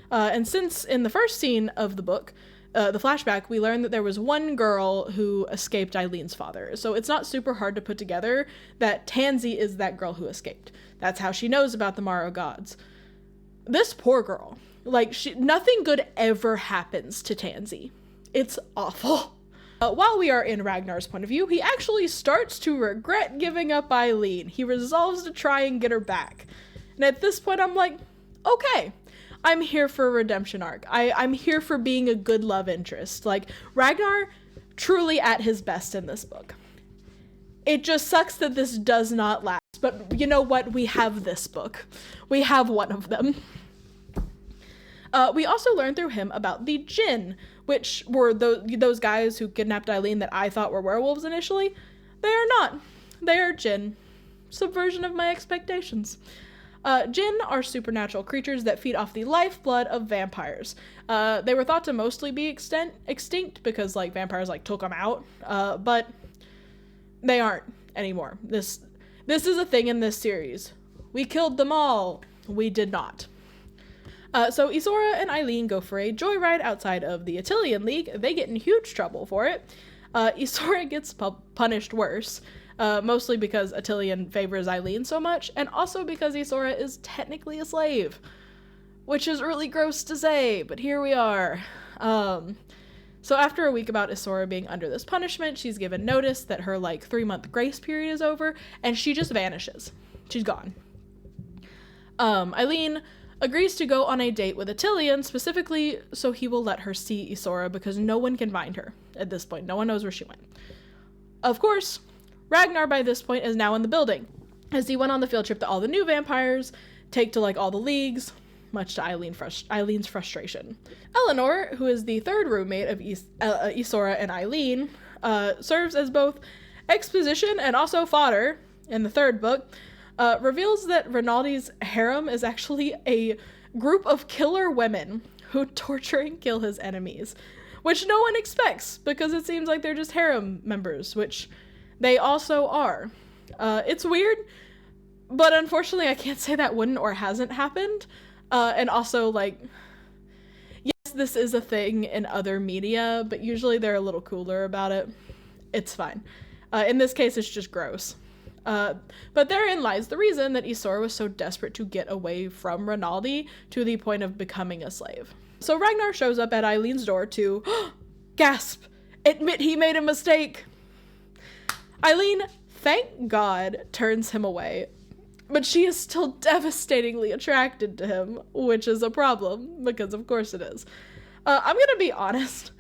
And since in the first scene of the book, the flashback, we learned that there was one girl who escaped Eileen's father. So it's not super hard to put together that Tansy is that girl who escaped. That's how she knows about the Morrow gods. This poor girl, like nothing good ever happens to Tansy. It's awful. While we are in Ragnar's point of view, he actually starts to regret giving up Eileen. He resolves to try and get her back. And at this point, I'm like, okay, I'm here for a redemption arc. I'm here for being a good love interest. Like, Ragnar, truly at his best in this book. It just sucks that this does not last. But you know what? We have this book. We have one of them. We also learned through him about the Jinn, which were those guys who kidnapped Eileen that I thought were werewolves initially. They are not. They are Jinn. Subversion of my expectations. Jinn are supernatural creatures that feed off the lifeblood of vampires. They were thought to mostly be extinct because like vampires like took them out, but they aren't anymore. This is a thing in this series. We killed them all. We did not. So Isora and Eileen go for a joyride outside of the Attilian League. They get in huge trouble for it. Isora gets punished worse. Mostly because Attilian favors Eileen so much, and also because Isora is technically a slave. Which is really gross to say, but here we are. So after a week about Isora being under this punishment, she's given notice that her, 3-month grace period is over, and she just vanishes. She's gone. Eileen agrees to go on a date with Attilian, specifically so he will let her see Isora, because no one can find her at this point. No one knows where she went. Of course, Ragnar by this point is now in the building, as he went on the field trip to all the new vampires, take to all the leagues, much to Eileen's frustration. Eleanor, who is the third roommate of Isora and Eileen, serves as both exposition and also fodder in the third book, reveals that Rinaldi's harem is actually a group of killer women who torture and kill his enemies, which no one expects because it seems like they're just harem members, which they also are. It's weird, but unfortunately I can't say that wouldn't or hasn't happened. And also, yes, this is a thing in other media, but usually they're a little cooler about it. It's fine. In this case, it's just gross. But therein lies the reason that Isora was so desperate to get away from Rinaldi to the point of becoming a slave. So Ragnar shows up at Eileen's door to, gasp, admit he made a mistake. Eileen, thank God, turns him away, but she is still devastatingly attracted to him, which is a problem, because of course it is. I'm gonna be honest,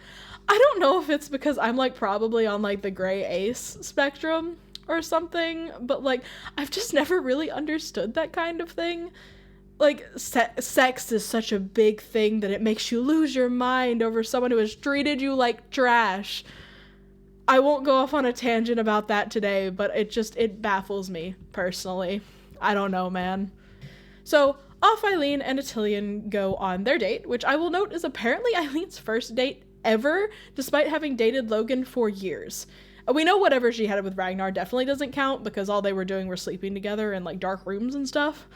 I don't know if it's because I'm probably on the gray ace spectrum or something, but I've just never really understood that kind of thing. Sex is such a big thing that it makes you lose your mind over someone who has treated you like trash. I won't go off on a tangent about that today, but it baffles me, personally. I don't know, man. So, off Eileen and Atilian go on their date, which I will note is apparently Eileen's first date ever, despite having dated Logan for years. We know whatever she had with Ragnar definitely doesn't count, because all they were doing were sleeping together in, like, dark rooms and stuff.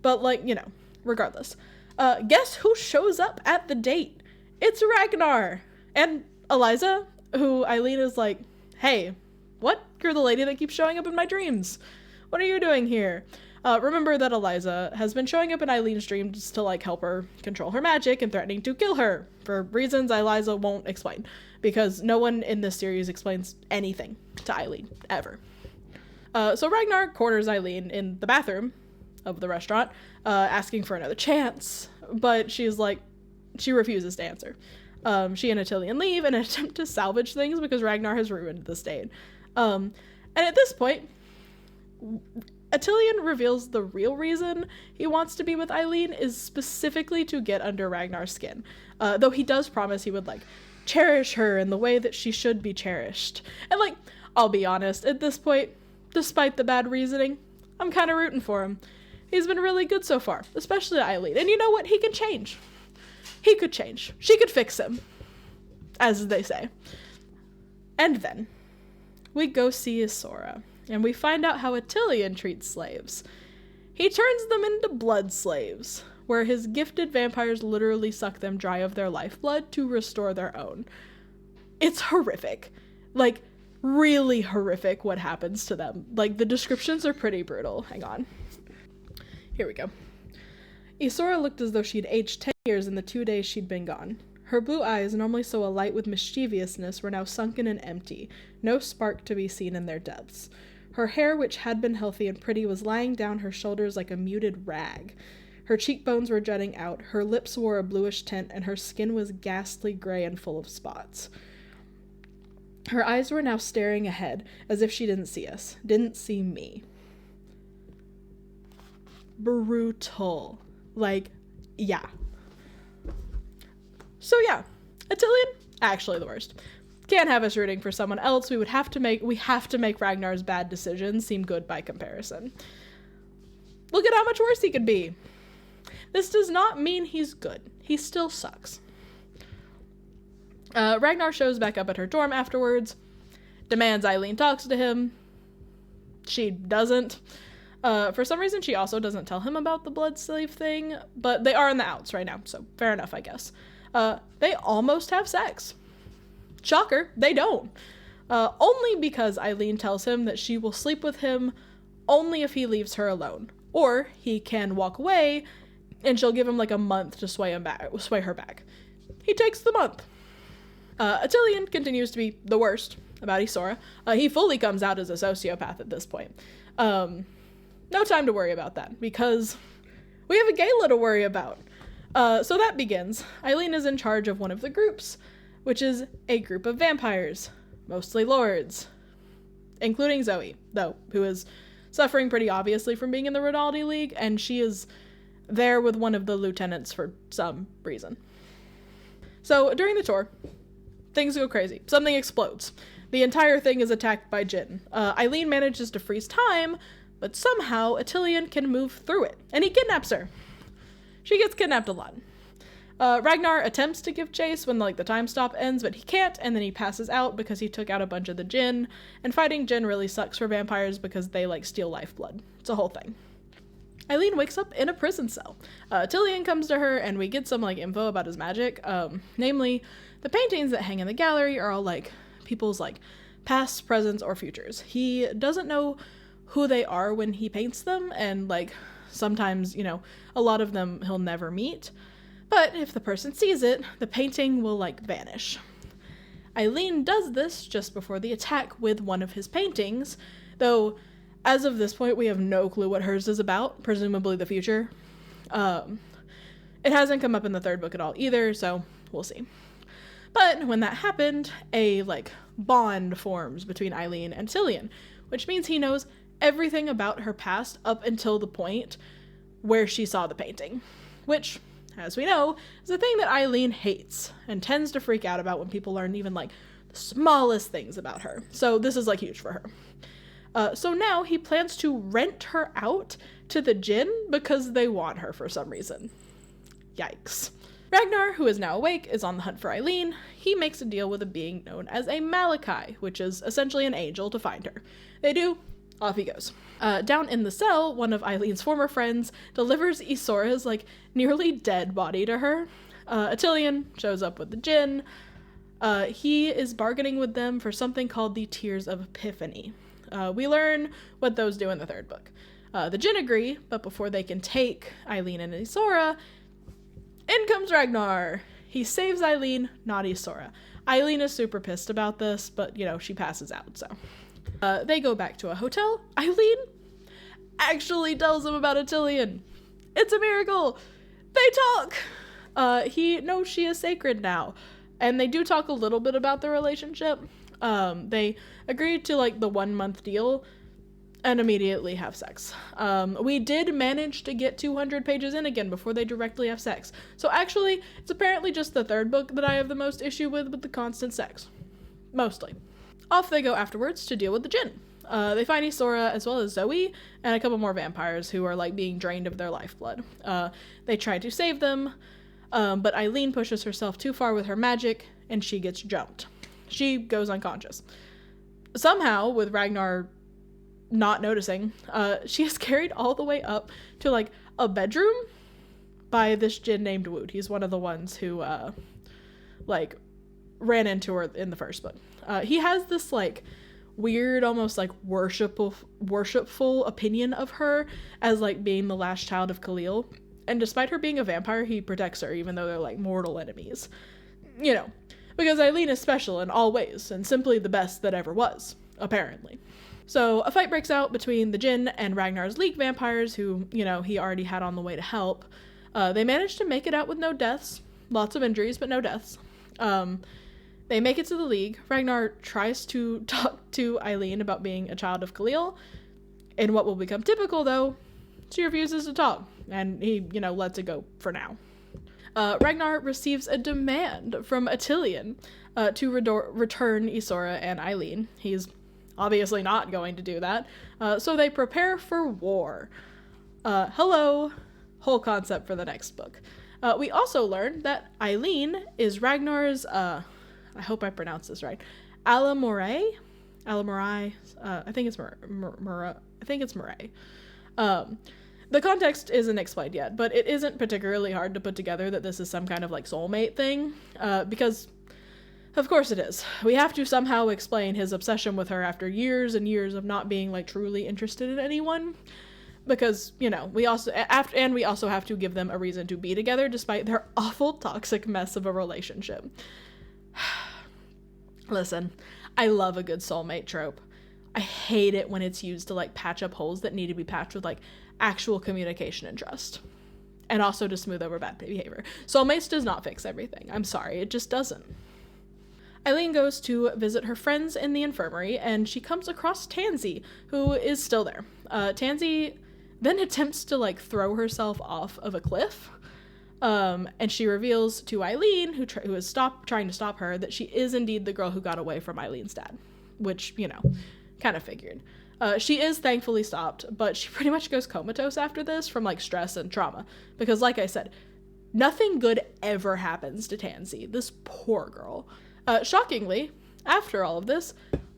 But, like, you know, regardless. Guess who shows up at the date? It's Ragnar! And Eliza, who Eileen is like, hey, what? You're the lady that keeps showing up in my dreams. What are you doing here? Remember that Eliza has been showing up in Eileen's dreams to, like, help her control her magic and threatening to kill her, for reasons Eliza won't explain, because no one in this series explains anything to Eileen, ever. So Ragnar corners Eileen in the bathroom of the restaurant, asking for another chance, but she refuses to answer. She and Atilian leave in an attempt to salvage things because Ragnar has ruined the state. And at this point, Atilian reveals the real reason he wants to be with Eileen is specifically to get under Ragnar's skin. Though he does promise he would, like, cherish her in the way that she should be cherished. And, like, I'll be honest, at this point, despite the bad reasoning, I'm kind of rooting for him. He's been really good so far, especially Eileen. And you know what? He can change. He could change. She could fix him, as they say. And then we go see Isora, and we find out how Atilian treats slaves. He turns them into blood slaves, where his gifted vampires literally suck them dry of their lifeblood to restore their own. It's horrific. Like, really horrific what happens to them. Like, the descriptions are pretty brutal. Hang on. Here we go. Isora looked as though she'd aged 10 years in the 2 days she'd been gone. Her blue eyes, normally so alight with mischievousness, were now sunken and empty, no spark to be seen in their depths. Her hair, which had been healthy and pretty, was lying down her shoulders like a muted rag. Her cheekbones were jutting out, her lips wore a bluish tint, and her skin was ghastly gray and full of spots. Her eyes were now staring ahead, as if she didn't see us, didn't see me. Brutal. Like, yeah. So yeah, Atilian, actually the worst. Can't have us rooting for someone else. We have to make Ragnar's bad decisions seem good by comparison. Look at how much worse he could be. This does not mean he's good. He still sucks. Ragnar shows back up at her dorm afterwards, demands Eileen talks to him. She doesn't. For some reason, she also doesn't tell him about the blood slave thing, but they are in the outs right now, so fair enough, I guess. They almost have sex. Shocker, they don't. Only because Eileen tells him that she will sleep with him only if he leaves her alone, or he can walk away, and she'll give him like a month to sway her back. He takes the month. Atilian continues to be the worst about Isora. He fully comes out as a sociopath at this point. No time to worry about that, because we have a gala to worry about. So that begins. Eileen is in charge of one of the groups, which is a group of vampires, mostly lords, including Zoe, though, who is suffering pretty obviously from being in the Rinaldi League, and she is there with one of the lieutenants for some reason. So during the tour, things go crazy. Something explodes. The entire thing is attacked by Jinn. Eileen manages to freeze time, but somehow Atilian can move through it, and he kidnaps her. She gets kidnapped a lot. Ragnar attempts to give chase when, like, the time stop ends, but he can't, and then he passes out because he took out a bunch of the Jinn, and fighting Jinn really sucks for vampires because they, like, steal lifeblood. It's a whole thing. Eileen wakes up in a prison cell. Atilian comes to her, and we get some, like, info about his magic. Namely, the paintings that hang in the gallery are all, like, people's, like, pasts, presents, or futures. He doesn't know who they are when he paints them, and, like, sometimes, you know, a lot of them he'll never meet. But if the person sees it, the painting will, like, vanish. Eileen does this just before the attack with one of his paintings, though as of this point we have no clue what hers is about, presumably the future. It hasn't come up in the third book at all either, so we'll see. But when that happened, a, like, bond forms between Eileen and Atilian, which means he knows everything about her past up until the point where she saw the painting, which, as we know, is a thing that Eileen hates and tends to freak out about when people learn even, like, smallest things about her. So this is like huge for her. So now he plans to rent her out to the Jinn because they want her for some reason. Yikes. Ragnar, who is now awake, is on the hunt for Eileen. He makes a deal with a being known as a Malachi, which is essentially an angel, to find her. They do. Off he goes. Down in the cell, one of Eileen's former friends delivers Isora's, like, nearly dead body to her. Atilian shows up with the Jinn. He is bargaining with them for something called the Tears of Epiphany. We learn what those do in the third book. The Jinn agree, but before they can take Eileen and Isora, in comes Ragnar. He saves Eileen, not Isora. Eileen is super pissed about this, but, you know, she passes out, so. They go back to a hotel. Eileen actually tells him about Atilian. It's a miracle. They talk. He knows she is sacred now. And they do talk a little bit about the relationship. They agreed to, like, the 1-month deal and immediately have sex. We did manage to get 200 pages in again before they directly have sex. So actually, it's apparently just the third book that I have the most issue with the constant sex. Mostly. Off they go afterwards to deal with the Jinn. They find Isora as well as Zoe and a couple more vampires who are, like, being drained of their lifeblood. They try to save them, but Eileen pushes herself too far with her magic and she gets jumped. She goes unconscious. Somehow, with Ragnar not noticing, she is carried all the way up to, like, a bedroom by this Jinn named Wood. He's one of the ones who, like, ran into her in the first book. He has this, like, weird, almost, like, worshipful opinion of her as, like, being the last child of Khalil. And despite her being a vampire, he protects her, even though they're, like, mortal enemies. You know, because Eileen is special in all ways, and simply the best that ever was, apparently. So a fight breaks out between the Jinn and Ragnar's League vampires, who, you know, he already had on the way to help. They managed to make it out with no deaths. Lots of injuries, but no deaths. They make it to the League. Ragnar tries to talk to Eileen about being a child of Khalil. In what will become typical, though, she refuses to talk, and he, you know, lets it go for now. Ragnar receives a demand from Atilian to return Isora and Eileen. He's obviously not going to do that, so they prepare for war. Hello, whole concept for the next book. We also learn that Eileen is Ragnar's, I hope I pronounced this right, Alamorai? I think it's Moray. The context isn't explained yet, but it isn't particularly hard to put together that this is some kind of, like, soulmate thing, because of course it is. We have to somehow explain his obsession with her after years and years of not being, like, truly interested in anyone, because, you know, we also have to give them a reason to be together despite their awful toxic mess of a relationship. Listen, I love a good soulmate trope. I hate it when it's used to, like, patch up holes that need to be patched with, like, actual communication and trust. And also to smooth over bad behavior. Soulmates does not fix everything. I'm sorry, it just doesn't. Eileen goes to visit her friends in the infirmary, and she comes across Tansy, who is still there. Tansy then attempts to, like, throw herself off of a cliff. And she reveals to Eileen, who is trying to stop her, that she is indeed the girl who got away from Eileen's dad. Which, you know, kind of figured. She is thankfully stopped, but she pretty much goes comatose after this from, like, stress and trauma. Because, like I said, nothing good ever happens to Tansy, this poor girl. Shockingly, after all of this,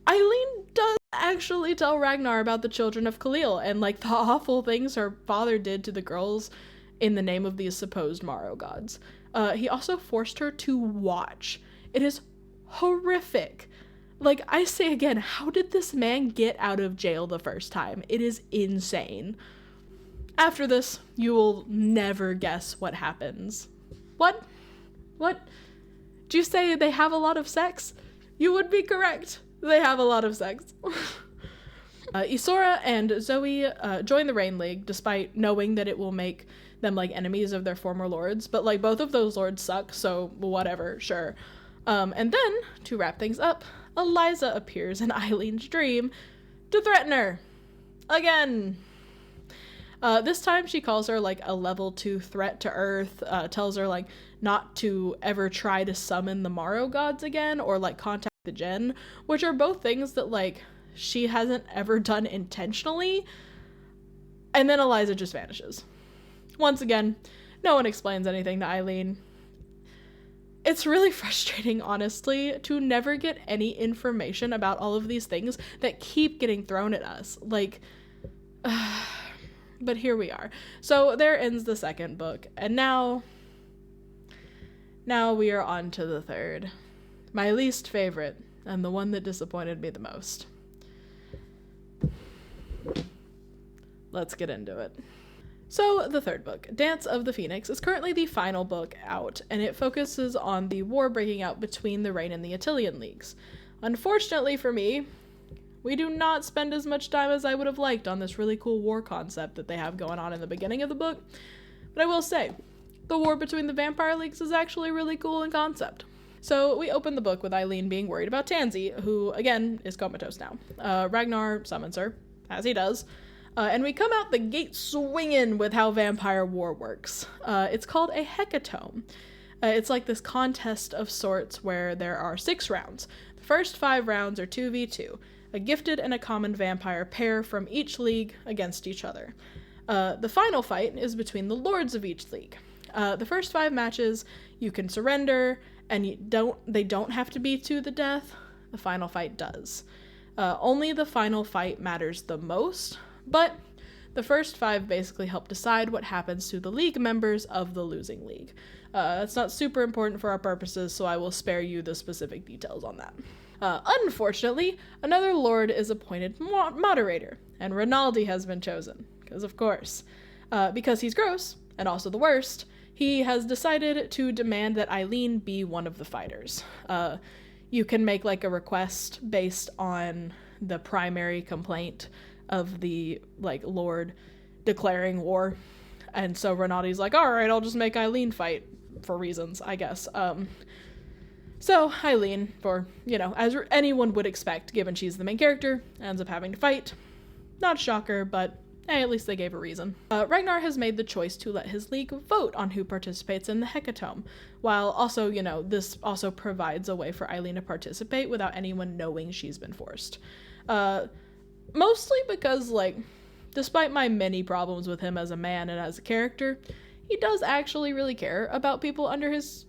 Eileen does actually tell Ragnar about the children of Khalil and, like, the awful things her father did to the girls in the name of these supposed Morrow gods. He also forced her to watch. It is horrific. Like, I say again, how did this man get out of jail the first time? It is insane. After this, you will never guess what happens. What? Do you say they have a lot of sex? You would be correct. They have a lot of sex. Isora and Zoe join the Rain League, despite knowing that it will make them, like, enemies of their former lords. But, like, both of those lords suck, so whatever, sure. And then, to wrap things up, Eliza appears in Eileen's dream to threaten her. Again. This time she calls her, like, a level 2 threat to Earth, tells her, like, not to ever try to summon the Morrow gods again, or, like, contact the Djinn, which are both things that, like, she hasn't ever done intentionally. And then Eliza just vanishes. Once again, no one explains anything to Eileen. It's really frustrating, honestly, to never get any information about all of these things that keep getting thrown at us. Like, but here we are. So there ends the second book, and now we are on to the third. My least favorite, and the one that disappointed me the most. Let's get into it. So, the third book, Dance of the Phoenix, is currently the final book out, and it focuses on the war breaking out between the Rain and the Attilian Leagues. Unfortunately for me, we do not spend as much time as I would have liked on this really cool war concept that they have going on in the beginning of the book, but I will say, the war between the Vampire Leagues is actually really cool in concept. So, we open the book with Eileen being worried about Tansy, who, again, is comatose now. Ragnar summons her, as he does, and we come out the gate swinging with how vampire war works. It's called a hecatome. It's like this contest of sorts where there are 6 rounds. The first 5 rounds are 2v2. A gifted and a common vampire pair from each league against each other. The final fight is between the lords of each league. The first 5 matches, you can surrender, and they don't have to be to the death. The final fight does. Only the final fight matters the most, but the first 5 basically help decide what happens to the league members of the losing league. That's not super important for our purposes, so I will spare you the specific details on that. Unfortunately, another lord is appointed moderator, and Rinaldi has been chosen, because of course. Because he's gross, and also the worst, he has decided to demand that Eileen be one of the fighters. You can make like a request based on the primary complaint of the like lord declaring war, and so Rinaldi's like, all right, I'll just make Eileen fight for reasons, I guess. So Eileen, for, as anyone would expect given she's the main character, ends up having to fight. Not a shocker, but hey, at least they gave a reason. Ragnar has made the choice to let his league vote on who participates in the hecatome, while also, this also provides a way for Eileen to participate without anyone knowing she's been forced. Mostly because, despite my many problems with him as a man and as a character, he does actually really care about people under his,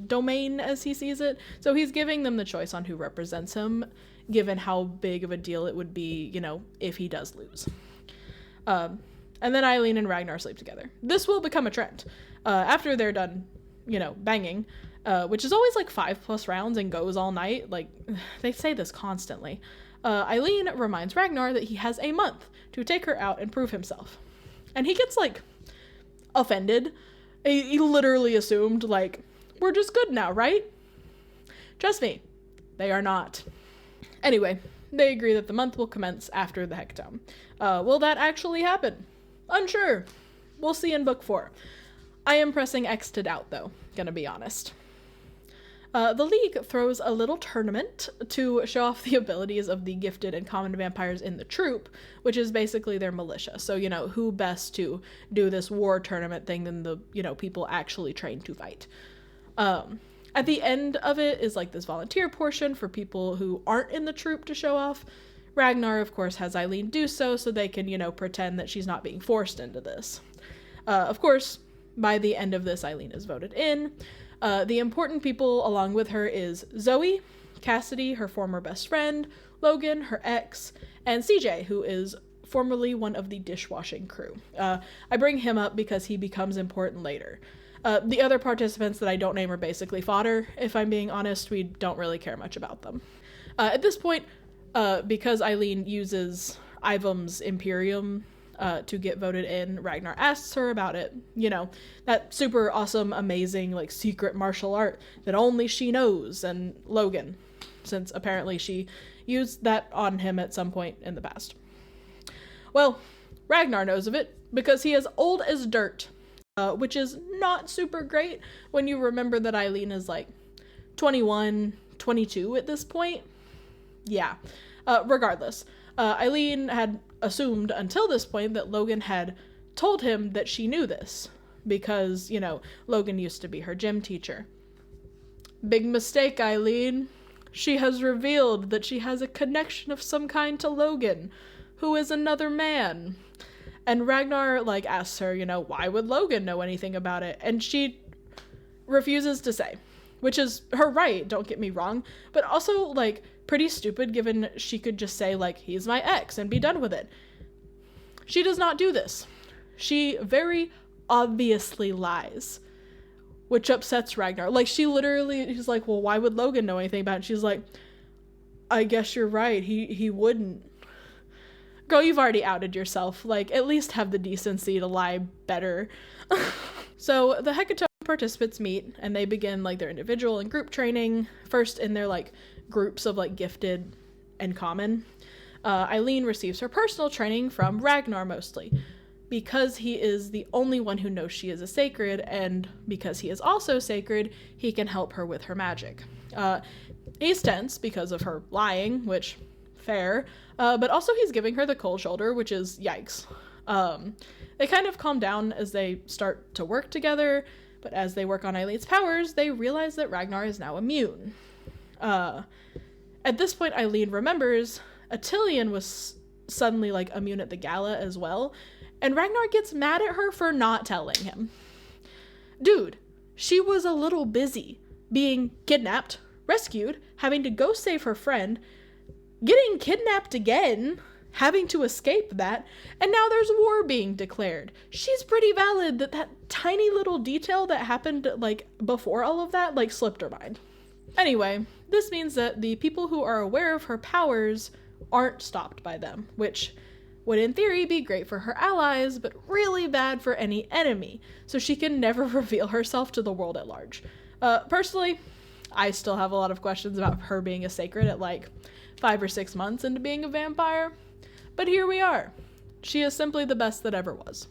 domain as he sees it. So he's giving them the choice on who represents him, given how big of a deal it would be, if he does lose. And then Eileen and Ragnar sleep together. This will become a trend. After they're done, banging, which is always 5+ rounds and goes all night. They say this constantly. Eileen reminds Ragnar that he has a month to take her out and prove himself. And he gets, offended. He literally assumed, we're just good now, right? Trust me, they are not. Anyway, they agree that the month will commence after the hecatome. Will that actually happen? Unsure. We'll see in book 4. I am pressing X to doubt, though, gonna be honest. The League throws a little tournament to show off the abilities of the gifted and common vampires in the troop, which is basically their militia. So, who best to do this war tournament thing than the, people actually trained to fight. At the end of it is this volunteer portion for people who aren't in the troop to show off. Ragnar, of course, has Eileen do so they can, pretend that she's not being forced into this. Of course, by the end of this, Eileen is voted in. The important people along with her is Zoe, Cassidy, her former best friend, Logan, her ex, and CJ, who is formerly one of the dishwashing crew. I bring him up because he becomes important later. The other participants that I don't name are basically fodder. If I'm being honest, we don't really care much about them. At this point, because Eileen uses Ivum's Imperium to get voted in, Ragnar asks her about it. That super awesome, amazing, secret martial art that only she knows, and Logan, since apparently she used that on him at some point in the past. Well, Ragnar knows of it because he is old as dirt, which is not super great when you remember that Eileen is 21, 22 at this point. Yeah. Regardless, Eileen had assumed until this point that Logan had told him that she knew this because, Logan used to be her gym teacher. Big mistake, Eileen. She has revealed that she has a connection of some kind to Logan, who is another man. And Ragnar, like, asks her, you know, why would Logan know anything about it? And she refuses to say, which is her right, don't get me wrong, but also, like, pretty stupid given she could just say, like, he's my ex and be done with it. She does not do this. She very obviously lies, which upsets Ragnar. Like, she literally, he's like, well, why would Logan know anything about it? She's like, I guess you're right, he wouldn't. Girl, you've already outed yourself. Like, at least have the decency to lie better. So the Hecatone participants meet, and they begin, like, their individual and group training, first in their, like, groups of, like, gifted and common. Eileen receives her personal training from Ragnar mostly, because he is the only one who knows she is a sacred, and because he is also sacred, he can help her with her magic. He's tense because of her lying, which, fair, but also he's giving her the cold shoulder, which is yikes. They kind of calm down as they start to work together, but as they work on Eileen's powers, they realize that Ragnar is now immune. At this point, Eileen remembers Attilian was suddenly, like, immune at the gala as well, and Ragnar gets mad at her for not telling him. Dude, she was a little busy being kidnapped, rescued, having to go save her friend, getting kidnapped again, having to escape that, and now there's war being declared. She's pretty valid that tiny little detail that happened, like, before all of that, like, slipped her mind. Anyway, this means that the people who are aware of her powers aren't stopped by them, which would in theory be great for her allies, but really bad for any enemy, so she can never reveal herself to the world at large. Personally, I still have a lot of questions about her being a sacred at, like, 5 or 6 months into being a vampire, but here we are. She is simply the best that ever was.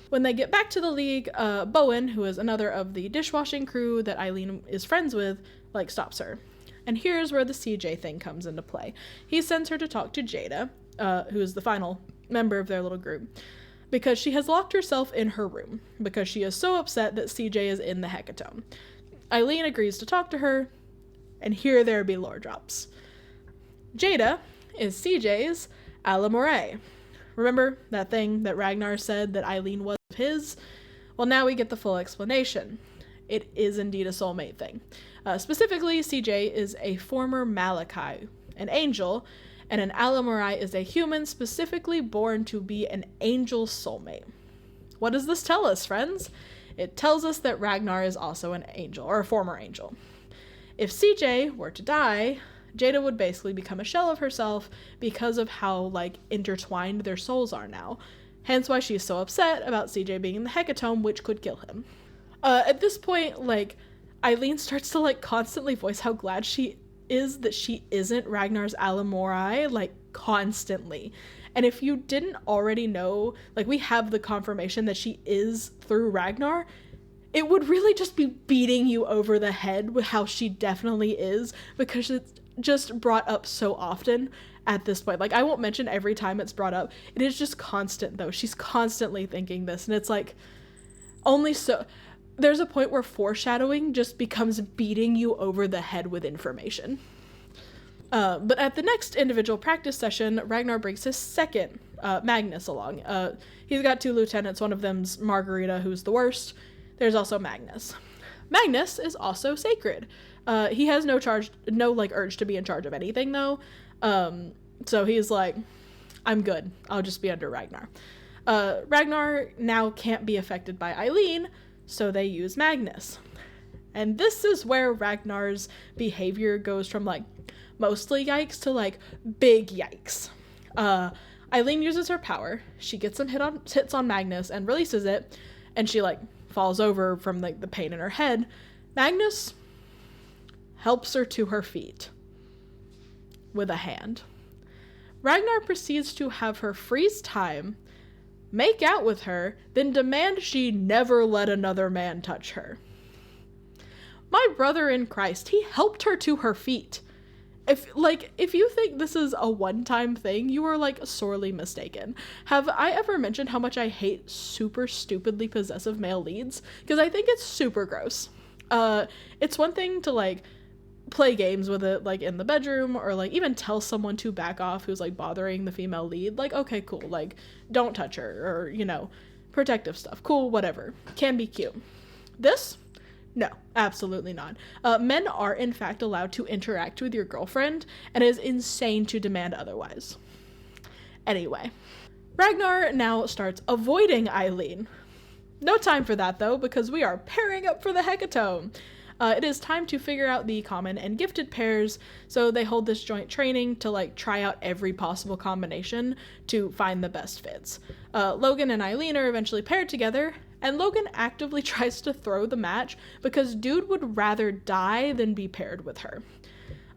When they get back to the League, Bowen, who is another of the dishwashing crew that Eileen is friends with, like, stops her. And here's where the CJ thing comes into play. He sends her to talk to Jada, who is the final member of their little group, because she has locked herself in her room, because she is so upset that CJ is in the Hecatone. Eileen agrees to talk to her, and here there be lore drops. Jada is CJ's Alamore. Remember that thing that Ragnar said that Eileen was his? Well, now we get the full explanation. It is indeed a soulmate thing. Specifically, CJ is a former Malachi, an angel, and an Alamore is a human specifically born to be an angel soulmate. What does this tell us, friends? It tells us that Ragnar is also an angel, or a former angel. If CJ were to die, Jada would basically become a shell of herself because of how, like, intertwined their souls are now. Hence why she's so upset about CJ being in the Hecatome, which could kill him. At this point, like, Eileen starts to, like, constantly voice how glad she is that she isn't Ragnar's Alamore, like, constantly. And if you didn't already know, like, we have the confirmation that she is through Ragnar, it would really just be beating you over the head with how she definitely is, because it's just brought up so often at this point. Like, I won't mention every time it's brought up. It is just constant, though. She's constantly thinking this, and it's like, only so... There's a point where foreshadowing just becomes beating you over the head with information. But at the next individual practice session, Ragnar brings his second, Magnus, along. He's got 2 lieutenants. One of them's Margarita, who's the worst. There's also Magnus. Magnus is also sacred. He has no urge to be in charge of anything, though. So he's like, I'm good. I'll just be under Ragnar. Ragnar now can't be affected by Eileen, so they use Magnus. And this is where Ragnar's behavior goes from, like, mostly yikes to, like, big yikes. Eileen uses her power. She gets some hits on Magnus and releases it, and she, like, falls over from, like, the pain in her head. Magnus helps her to her feet with a hand. Ragnar proceeds to have her freeze time, make out with her, then demand she never let another man touch her. My brother in Christ, he helped her to her feet. If you think this is a one-time thing, you are, like, sorely mistaken. Have I ever mentioned how much I hate super stupidly possessive male leads? Because I think it's super gross. It's one thing to, like, play games with it, like in the bedroom, or like even tell someone to back off who's like bothering the female lead. Like, okay, cool, like don't touch her, or, you know, protective stuff. Cool, whatever. Can be cute. This? No, absolutely not. Men are in fact allowed to interact with your girlfriend, and it is insane to demand otherwise. Anyway, Ragnar now starts avoiding Eileen. No time for that though, because we are pairing up for the hecatome. It is time to figure out the common and gifted pairs, so they hold this joint training to like try out every possible combination to find the best fits. Logan and Eileen are eventually paired together, and Logan actively tries to throw the match because dude would rather die than be paired with her.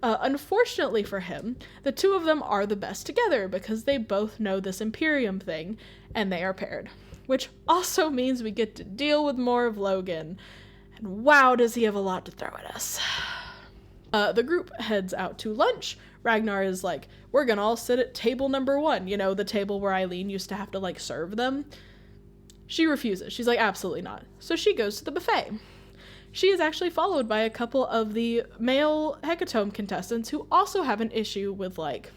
Unfortunately for him, the two of them are the best together because they both know this Imperium thing, and they are paired. Which also means we get to deal with more of Logan. And wow, does he have a lot to throw at us. The group heads out to lunch. Ragnar is like, we're gonna all sit at table number 1, you know, the table where Eileen used to have to like serve them. She refuses. She's like, absolutely not. So she goes to the buffet. She is actually followed by a couple of the male hecatome contestants who also have an issue with like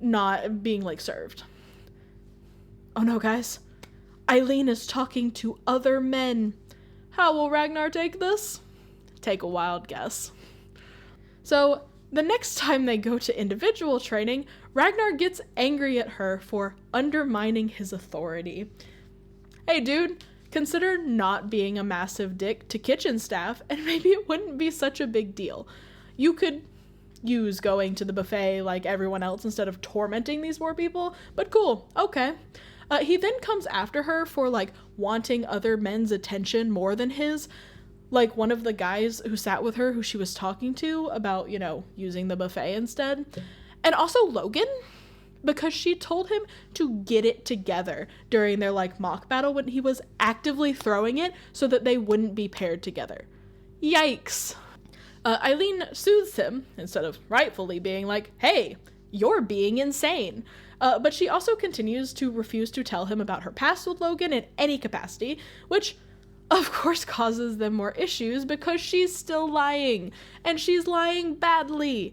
not being like served. Oh no, guys. Eileen is talking to other men. How will Ragnar take this? Take a wild guess. So, the next time they go to individual training, Ragnar gets angry at her for undermining his authority. Hey dude, consider not being a massive dick to kitchen staff, and maybe it wouldn't be such a big deal. You could use going to the buffet like everyone else instead of tormenting these poor people, but cool, okay. He then comes after her for, like, wanting other men's attention more than his. Like, one of the guys who sat with her, who she was talking to about, you know, using the buffet instead. And also Logan, because she told him to get it together during their, like, mock battle when he was actively throwing it so that they wouldn't be paired together. Yikes. Eileen soothes him, instead of rightfully being like, hey, you're being insane. But she also continues to refuse to tell him about her past with Logan in any capacity, which of course causes them more issues because she's still lying, and she's lying badly.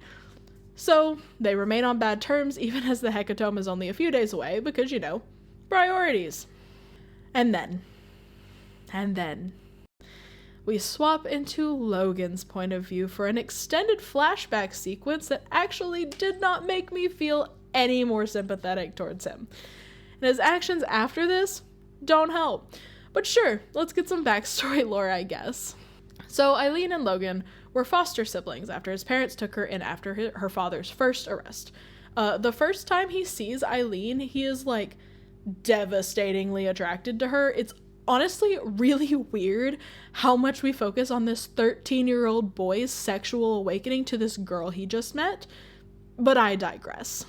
So they remain on bad terms even as the hecatome is only a few days away because, you know, priorities. And then we swap into Logan's point of view for an extended flashback sequence that actually did not make me feel any more sympathetic towards him. And his actions after this don't help. But sure, let's get some backstory lore, I guess. So Eileen and Logan were foster siblings after his parents took her in after her father's first arrest. The first time he sees Eileen, he is like devastatingly attracted to her. It's honestly really weird how much we focus on this 13-year-old boy's sexual awakening to this girl he just met, but I digress.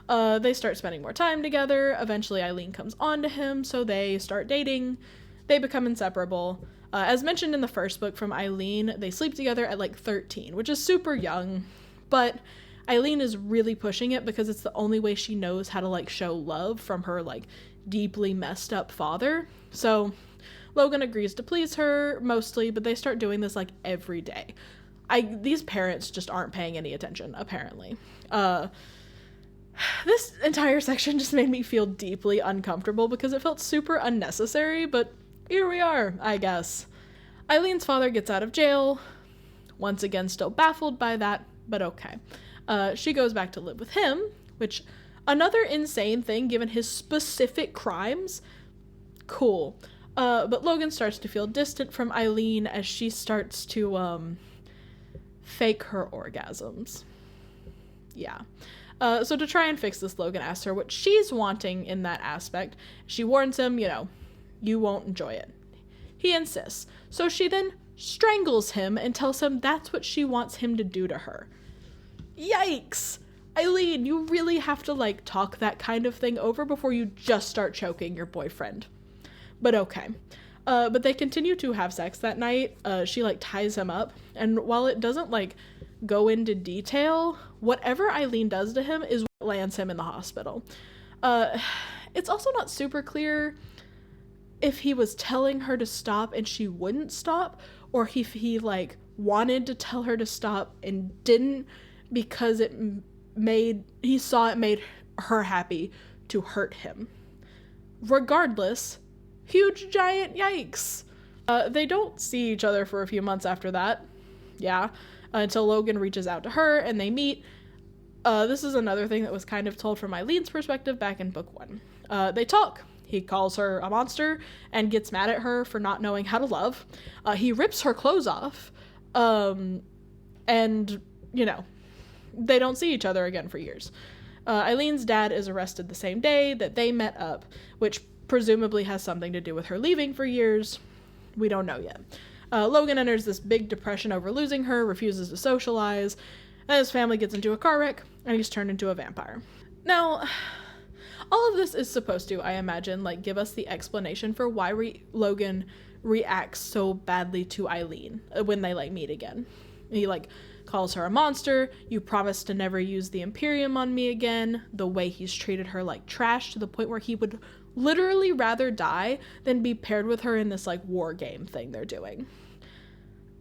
They start spending more time together. Eventually Eileen comes on to him, so they start dating. They become inseparable. As mentioned in the first book from Eileen, they sleep together at like 13, which is super young, but Eileen is really pushing it because it's the only way she knows how to like show love from her like deeply messed up father. So Logan agrees to please her mostly, but they start doing this like every day. These parents just aren't paying any attention, apparently. This entire section just made me feel deeply uncomfortable because it felt super unnecessary, but here we are, I guess. Eileen's father gets out of jail, once again still baffled by that, but okay. She goes back to live with him, which, another insane thing given his specific crimes. Cool. But Logan starts to feel distant from Eileen as she starts to, fake her orgasms. Yeah. So to try and fix this, Logan asks her what she's wanting in that aspect. She warns him, you know, you won't enjoy it. He insists. So she then strangles him and tells him that's what she wants him to do to her. Yikes! Eileen, you really have to, like, talk that kind of thing over before you just start choking your boyfriend. But okay. But they continue to have sex that night. She, like, ties him up. And while it doesn't, like, go into detail, whatever Eileen does to him is what lands him in the hospital. It's also not super clear if he was telling her to stop and she wouldn't stop, or if he, like, wanted to tell her to stop and didn't because he saw it made her happy to hurt him. Regardless, huge giant yikes. They don't see each other for a few months after that. Yeah. Until Logan reaches out to her and they meet. This is another thing that was kind of told from Eileen's perspective back in book 1. They talk. He calls her a monster and gets mad at her for not knowing how to love. He rips her clothes off. And, you know, they don't see each other again for years. Eileen's dad is arrested the same day that they met up, which presumably has something to do with her leaving for years. We don't know yet. Logan enters this big depression over losing her, refuses to socialize, and his family gets into a car wreck, and he's turned into a vampire. Now, all of this is supposed to, I imagine, like, give us the explanation for why Logan reacts so badly to Eileen when they, like, meet again. He, like, calls her a monster. You promised to never use the Imperium on me again. The way he's treated her like trash to the point where he would literally rather die than be paired with her in this, like, war game thing they're doing.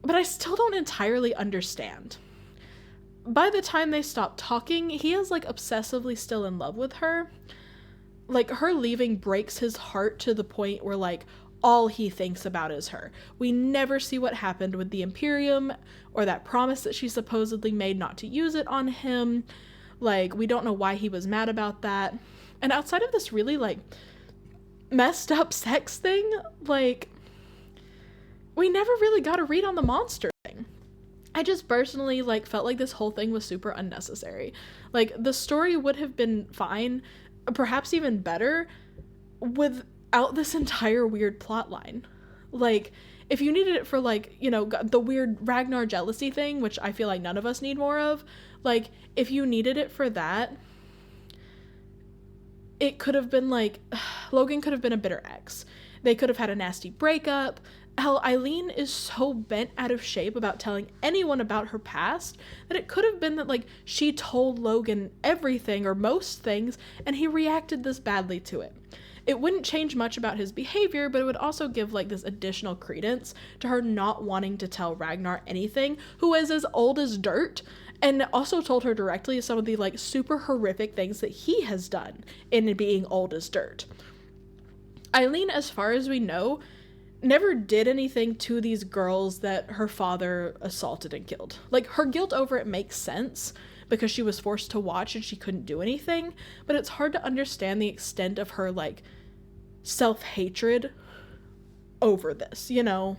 But I still don't entirely understand. By the time they stop talking, he is, like, obsessively still in love with her. Like, her leaving breaks his heart to the point where, like, all he thinks about is her. We never see what happened with the Imperium or that promise that she supposedly made not to use it on him. Like, we don't know why he was mad about that. And outside of this really, like, messed up sex thing, like, we never really got a read on the monster thing. I just personally, like, felt like this whole thing was super unnecessary. Like, the story would have been fine, perhaps even better, without this entire weird plot line. Like, if you needed it for, like, you know, the weird Ragnar jealousy thing, which I feel like none of us need more of, like, if you needed it for that, it could have been, like, Logan could have been a bitter ex. They could have had a nasty breakup. Hell, Eileen is so bent out of shape about telling anyone about her past that it could have been that, like, she told Logan everything or most things and he reacted this badly to it. It wouldn't change much about his behavior, but it would also give, like, this additional credence to her not wanting to tell Ragnar anything, who is as old as dirt, and also told her directly some of the, like, super horrific things that he has done in being old as dirt. Eileen, as far as we know, never did anything to these girls that her father assaulted and killed. Like, her guilt over it makes sense because she was forced to watch and she couldn't do anything, but it's hard to understand the extent of her, like, self-hatred over this, you know?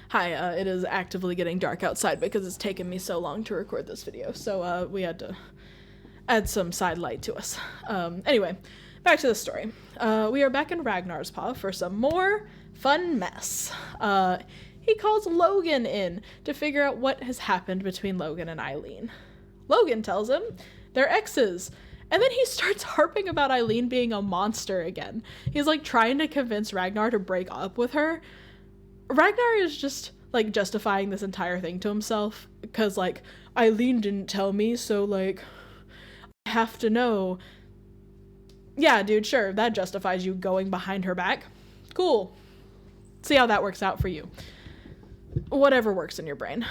Hi, it is actively getting dark outside because it's taken me so long to record this video, so we had to add some side light to us. Anyway, back to the story. We are back in Ragnar's Paw for some more fun mess. He calls Logan in to figure out what has happened between Logan and Eileen. Logan tells him they're exes, and then he starts harping about Eileen being a monster again. He's, like, trying to convince Ragnar to break up with her. Ragnar is just, like, justifying this entire thing to himself because, like, Eileen didn't tell me, so, like, I have to know. Yeah, dude, sure, that justifies you going behind her back. Cool. See how that works out for you. Whatever works in your brain.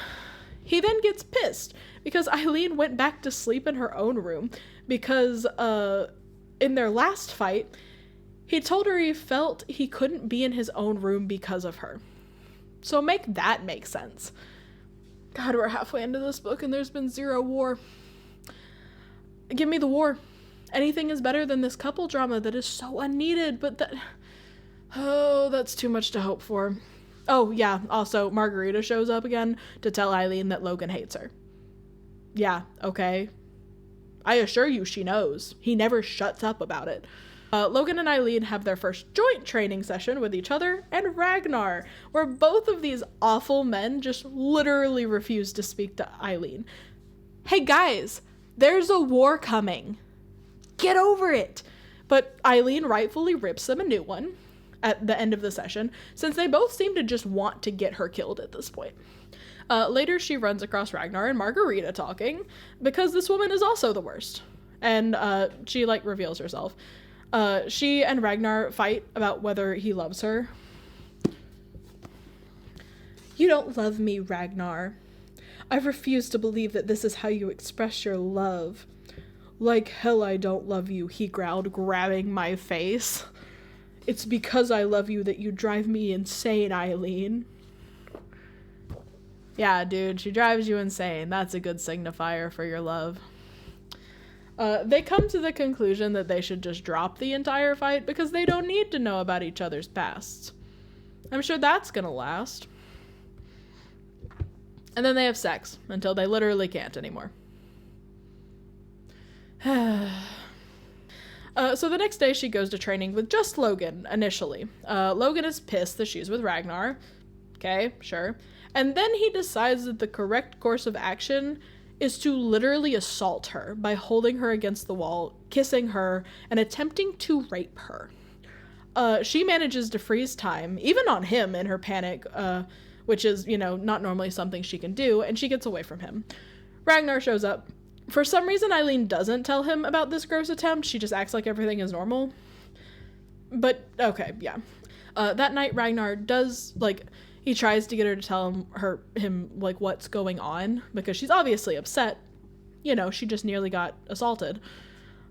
He then gets pissed because Eileen went back to sleep in her own room because, in their last fight, he told her he felt he couldn't be in his own room because of her. So make that make sense. God, we're halfway into this book and there's been zero war. Give me the war. Anything is better than this couple drama that is so unneeded, but that's too much to hope for. Oh, yeah, also, Margarita shows up again to tell Eileen that Logan hates her. Yeah, okay. I assure you she knows. He never shuts up about it. Logan and Eileen have their first joint training session with each other and Ragnar, where both of these awful men just literally refuse to speak to Eileen. Hey guys, there's a war coming. Get over it. But Eileen rightfully rips them a new one at the end of the session, since they both seem to just want to get her killed at this point. Later, she runs across Ragnar and Margarita talking, because this woman is also the worst. And she, like, reveals herself. She and Ragnar fight about whether he loves her. You don't love me, Ragnar. I refuse to believe that this is how you express your love. Like hell I don't love you, he growled, grabbing my face. It's because I love you that you drive me insane, Eileen. Yeah, dude, she drives you insane. That's a good signifier for your love. They come to the conclusion that they should just drop the entire fight because they don't need to know about each other's pasts. I'm sure that's gonna last. And then they have sex until they literally can't anymore. So the next day she goes to training with just Logan, initially. Logan is pissed that she's with Ragnar. Okay, sure. And then he decides that the correct course of action is to literally assault her by holding her against the wall, kissing her, and attempting to rape her. She manages to freeze time, even on him in her panic, which is, not normally something she can do, and she gets away from him. Ragnar shows up. For some reason, Eileen doesn't tell him about this gross attempt. She just acts like everything is normal. But, okay, yeah. That night, Ragnar does, he tries to get her to tell him what's going on, because she's obviously upset. She just nearly got assaulted.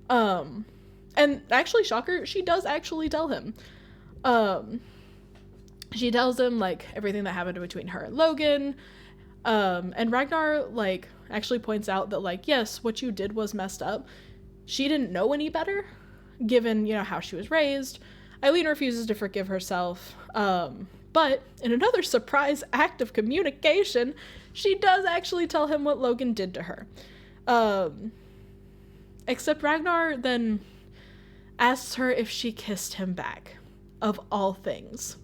And actually, shocker, she does actually tell him. She tells him, everything that happened between her and Logan. And Ragnar, actually points out that, yes, what you did was messed up. She didn't know any better, given, how she was raised. Eileen refuses to forgive herself. But in another surprise act of communication, she does actually tell him what Logan did to her. Except Ragnar then asks her if she kissed him back, of all things.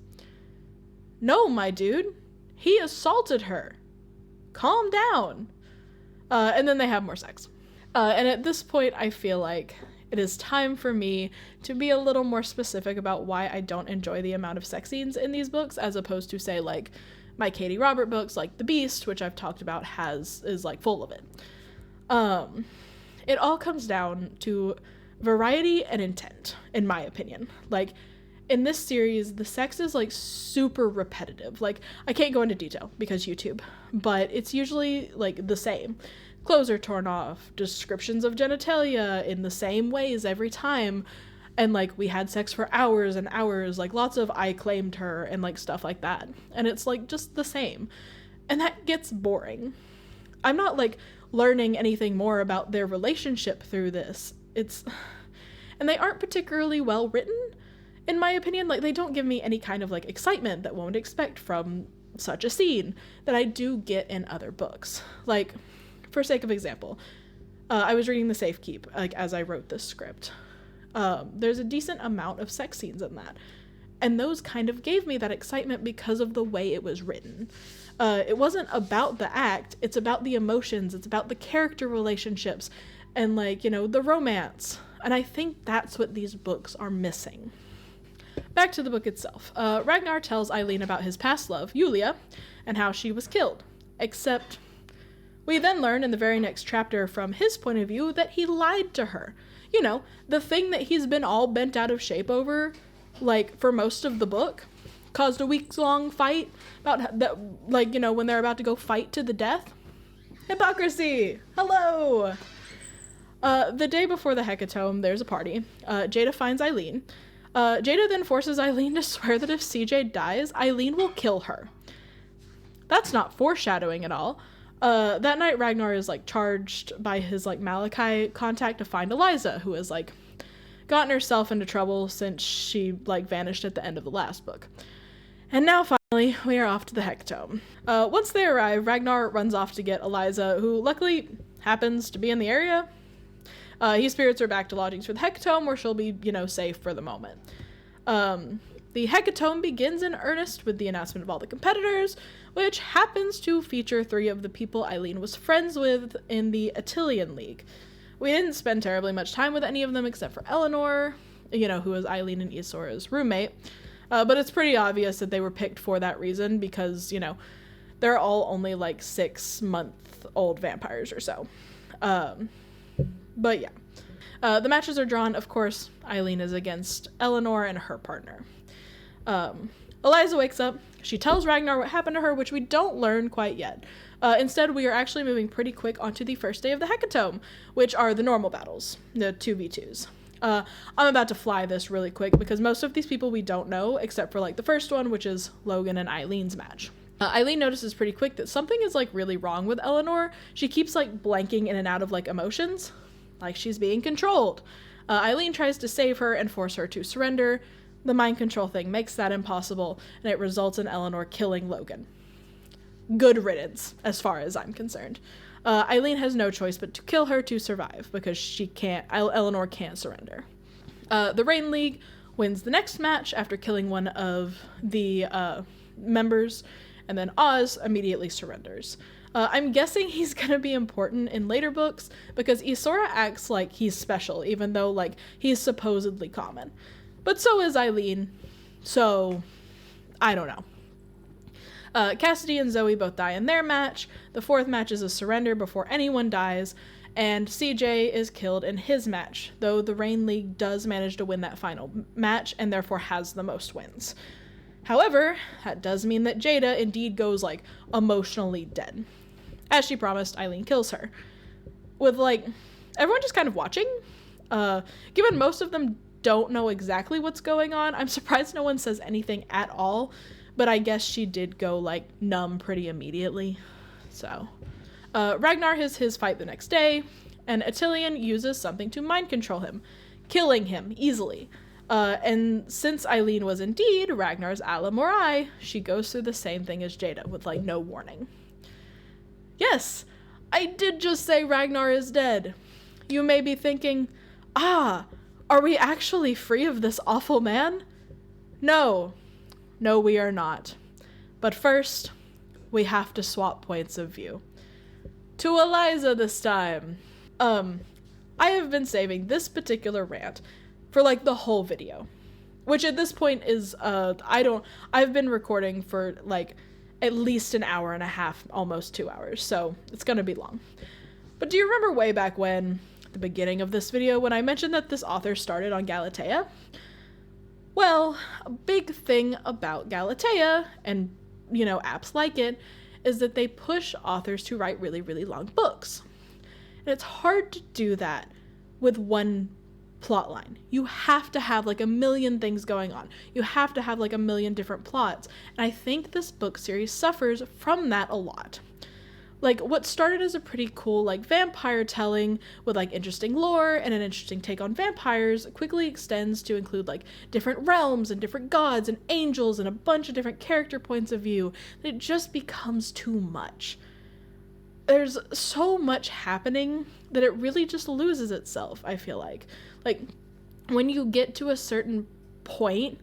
No, my dude. He assaulted her. Calm down. And then they have more sex. And at this point, I feel like it is time for me to be a little more specific about why I don't enjoy the amount of sex scenes in these books, as opposed to, say, my Katie Robert books, like The Beast, which I've talked about, is full of it. It all comes down to variety and intent, in my opinion. In this series, the sex is, super repetitive. I can't go into detail because YouTube, but it's usually, the same. Clothes are torn off, descriptions of genitalia in the same ways every time, and, we had sex for hours and hours, lots of I claimed her and, stuff like that. And it's, just the same. And that gets boring. I'm not, learning anything more about their relationship through this. And they aren't particularly well written, in my opinion. They don't give me any kind of, excitement that one would expect from such a scene that I do get in other books. For sake of example, I was reading The Safekeep, as I wrote this script. There's a decent amount of sex scenes in that. And those kind of gave me that excitement because of the way it was written. It wasn't about the act, it's about the emotions, it's about the character relationships, and, the romance. And I think that's what these books are missing. Back to the book itself. Ragnar tells Eileen about his past love, Yulia, and how she was killed. Except we then learn in the very next chapter from his point of view that he lied to her. The thing that he's been all bent out of shape over, for most of the book, caused a weeks-long fight about that, when they're about to go fight to the death. Hypocrisy! Hello! The day before the Hecatome, there's a party. Jada finds Eileen. Jada then forces Eileen to swear that if CJ dies, Eileen will kill her. That's not foreshadowing at all. That night, Ragnar is, charged by his, Malachi contact to find Eliza, who has, gotten herself into trouble since she, vanished at the end of the last book. And now, finally, we are off to the Hecatome. Once they arrive, Ragnar runs off to get Eliza, who luckily happens to be in the area. He spirits her back to lodgings for the Hecatome, where she'll be, safe for the moment. The Hecatome begins in earnest with the announcement of all the competitors, which happens to feature 3 of the people Eileen was friends with in the Attilian League. We didn't spend terribly much time with any of them except for Eleanor, who was Eileen and Isora's roommate. But it's pretty obvious that they were picked for that reason because, they're all only 6-month-old vampires or so. But yeah. The matches are drawn, of course. Eileen is against Eleanor and her partner. Eliza wakes up. She tells Ragnar what happened to her, which we don't learn quite yet. Instead, we are actually moving pretty quick onto the first day of the Hecatomb, which are the normal battles, the 2v2s. I'm about to fly this really quick because most of these people we don't know, except for like the first one, which is Logan and Eileen's match. Eileen notices pretty quick that something is like really wrong with Eleanor. She keeps like blanking in and out of like emotions, like she's being controlled. Eileen tries to save her and force her to surrender. The mind control thing makes that impossible, and it results in Eleanor killing Logan. Good riddance, as far as I'm concerned. Eileen has no choice but to kill her to survive, because Eleanor can't surrender. The Rain League wins the next match after killing one of the members, and then Oz immediately surrenders. I'm guessing he's gonna be important in later books, because Isora acts like he's special, even though, like, he's supposedly common. But so is Eileen, so I don't know. Cassidy and Zoe both die in their match. The fourth match is a surrender before anyone dies, and CJ is killed in his match, though the Rain League does manage to win that final match and therefore has the most wins. However, that does mean that Jada indeed goes, like, emotionally dead. As she promised, Eileen kills her. With, like, everyone just kind of watching. Given most of them don't know exactly what's going on, I'm surprised no one says anything at all, but I guess she did go, like, numb pretty immediately. So, Ragnar has his fight the next day, and Attilian uses something to mind control him, killing him easily. And since Eileen was indeed Ragnar's Ala Morai, she goes through the same thing as Jada, with, like, no warning. Yes, I did just say Ragnar is dead. You may be thinking, are we actually free of this awful man? No, we are not. But first, we have to swap points of view. To Eliza this time. I have been saving this particular rant for, like, the whole video, which at this point is, I've been recording for, like, at least an hour and a half, almost 2 hours, so it's gonna be long. But do you remember way back when, the beginning of this video, when I mentioned that this author started on Galatea? Well, a big thing about Galatea, and, you know, apps like it, is that they push authors to write really, really long books. And it's hard to do that with one plotline. You have to have, like, a million things going on. You have to have, like, a million different plots. And I think this book series suffers from that a lot. Like, what started as a pretty cool, like, vampire telling with, like, interesting lore and an interesting take on vampires quickly extends to include, like, different realms and different gods and angels and a bunch of different character points of view. It just becomes too much. There's so much happening that it really just loses itself, I feel like. Like, when you get to a certain point,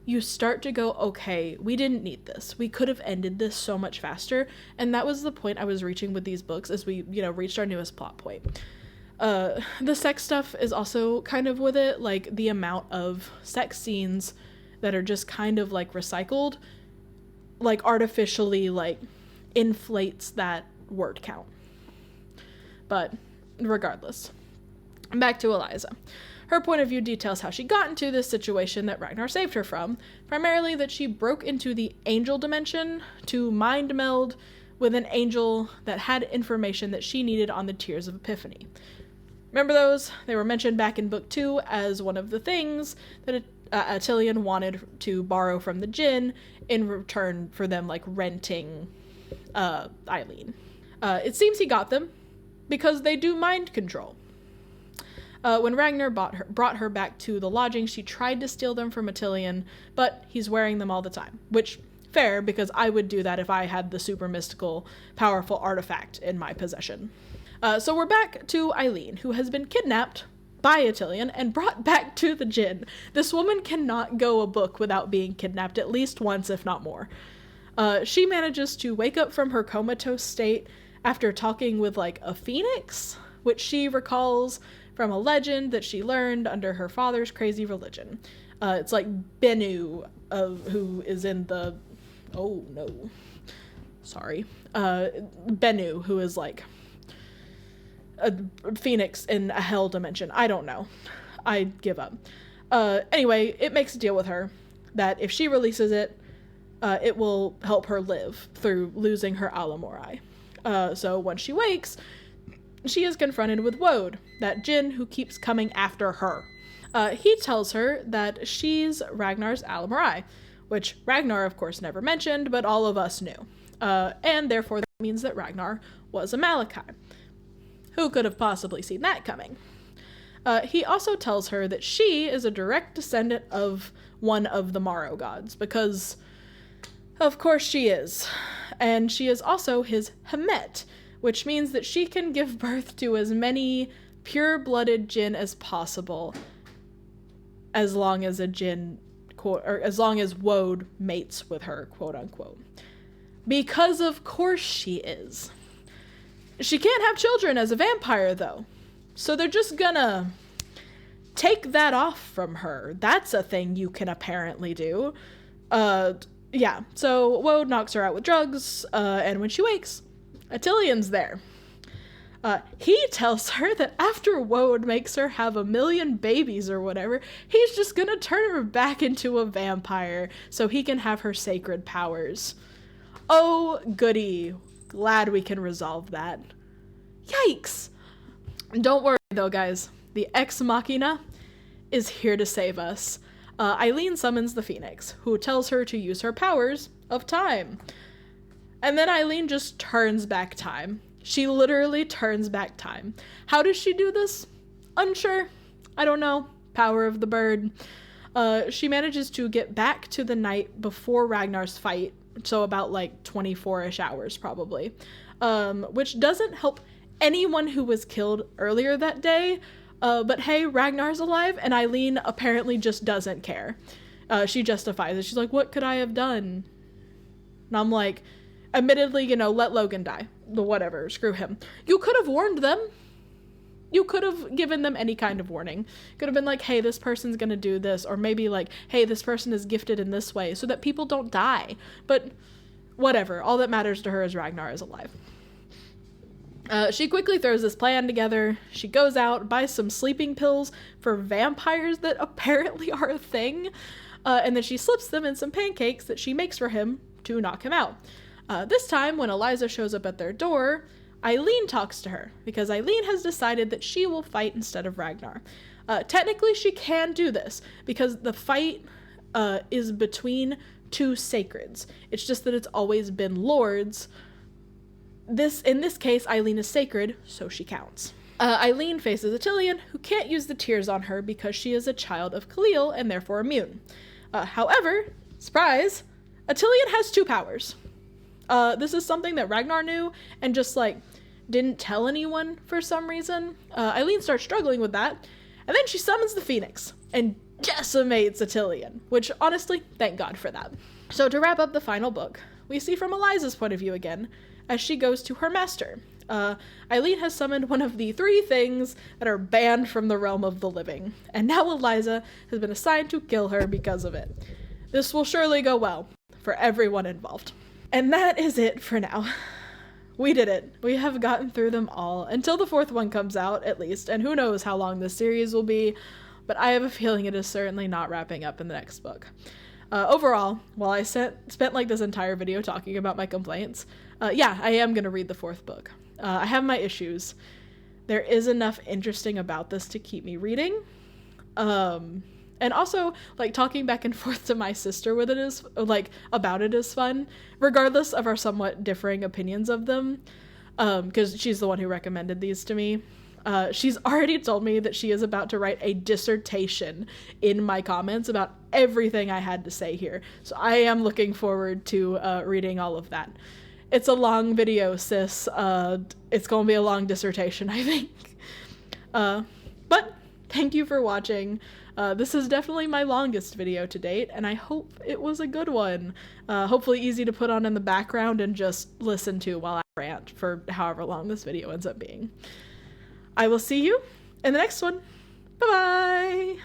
you start to go, okay, we didn't need this. We could have ended this so much faster. And that was the point I was reaching with these books as we, you know, reached our newest plot point. The sex stuff is also kind of with it, like the amount of sex scenes that are just kind of like recycled, like artificially like inflates that word count. But regardless, back to Eliza. Her point of view details how she got into this situation that Ragnar saved her from, primarily that she broke into the angel dimension to mind meld with an angel that had information that she needed on the Tears of Epiphany. Remember those? They were mentioned back in book 2 as one of the things that Attilian wanted to borrow from the Jinn in return for them, like, renting Eileen. It seems he got them because they do mind control. When Ragnar brought her back to the lodging, she tried to steal them from Attilian, but he's wearing them all the time. Which, fair, because I would do that if I had the super mystical, powerful artifact in my possession. So we're back to Eileen, who has been kidnapped by Attilian and brought back to the Jinn. This woman cannot go a book without being kidnapped at least once, if not more. She manages to wake up from her comatose state after talking with, like, a phoenix, which she recalls from a legend that she learned under her father's crazy religion. It's like Bennu, who is in the... Oh, no. Sorry. Bennu, who is like a phoenix in a hell dimension. I don't know. I give up. Anyway, it makes a deal with her that if she releases it, it will help her live through losing her Alamorai. So when she wakes, she is confronted with Woad, that djinn who keeps coming after her. He tells her that she's Ragnar's Alamorai, which Ragnar, of course, never mentioned, but all of us knew. And therefore that means that Ragnar was a Malachi. Who could have possibly seen that coming? He also tells her that she is a direct descendant of one of the Morrow gods, because of course she is. And she is also his Hemet, which means that she can give birth to as many pure-blooded djinn as possible, as long as a djinn, or as long as Woad mates with her, quote unquote. Because of course she is. She can't have children as a vampire, though. So they're just gonna take that off from her. That's a thing you can apparently do. Yeah, so Woad knocks her out with drugs, and when she wakes, Attilian's there. He tells her that after Woad makes her have 1,000,000 babies or whatever, he's just gonna turn her back into a vampire so he can have her sacred powers. Oh, goody. Glad we can resolve that. Yikes! Don't worry though, guys. The Ex Machina is here to save us. Eileen summons the Phoenix, who tells her to use her powers of time. And then Eileen just turns back time. She literally turns back time. How does she do this? Unsure. I don't know. Power of the bird. She manages to get back to the night before Ragnar's fight, so about like 24-ish hours probably, which doesn't help anyone who was killed earlier that day. But hey, Ragnar's alive, and Eileen apparently just doesn't care. She justifies it. She's like, what could I have done? And I'm like, admittedly, let Logan die. Whatever, screw him. You could have warned them. You could have given them any kind of warning. Could have been like, hey, this person's gonna do this, or maybe like, hey, this person is gifted in this way, so that people don't die. But whatever, all that matters to her is Ragnar is alive. She quickly throws this plan together. She goes out, buys some sleeping pills for vampires that apparently are a thing, and then she slips them in some pancakes that she makes for him to knock him out. This time, when Eliza shows up at their door, Eileen talks to her, because Eileen has decided that she will fight instead of Ragnar. Technically, she can do this, because the fight is between two sacreds. It's just that it's always been lords. In this case, Eileen is sacred, so she counts. Eileen faces Attilian, who can't use the tears on her because she is a child of Khalil and therefore immune. However, surprise, Attilian has 2 powers. This is something that Ragnar knew and just didn't tell anyone for some reason. Eileen starts struggling with that, and then she summons the Phoenix and decimates Attilian, which honestly, thank God for that. So to wrap up the final book, we see from Eliza's point of view again, as she goes to her master. Eileen has summoned one of the 3 things that are banned from the realm of the living, and now Eliza has been assigned to kill her because of it. This will surely go well for everyone involved. And that is it for now. We did it. We have gotten through them all, until the 4th one comes out, at least, and who knows how long this series will be, but I have a feeling it is certainly not wrapping up in the next book. Overall, while I spent this entire video talking about my complaints, yeah, I am going to read the 4th book. I have my issues. There is enough interesting about this to keep me reading. And also, talking back and forth to my sister with it is, about it is fun, regardless of our somewhat differing opinions of them, because she's the one who recommended these to me. She's already told me that she is about to write a dissertation in my comments about everything I had to say here. So I am looking forward to reading all of that. It's a long video, sis. It's going to be a long dissertation, I think. But thank you for watching. This is definitely my longest video to date, and I hope it was a good one. Hopefully easy to put on in the background and just listen to while I rant for however long this video ends up being. I will see you in the next one. Bye-bye!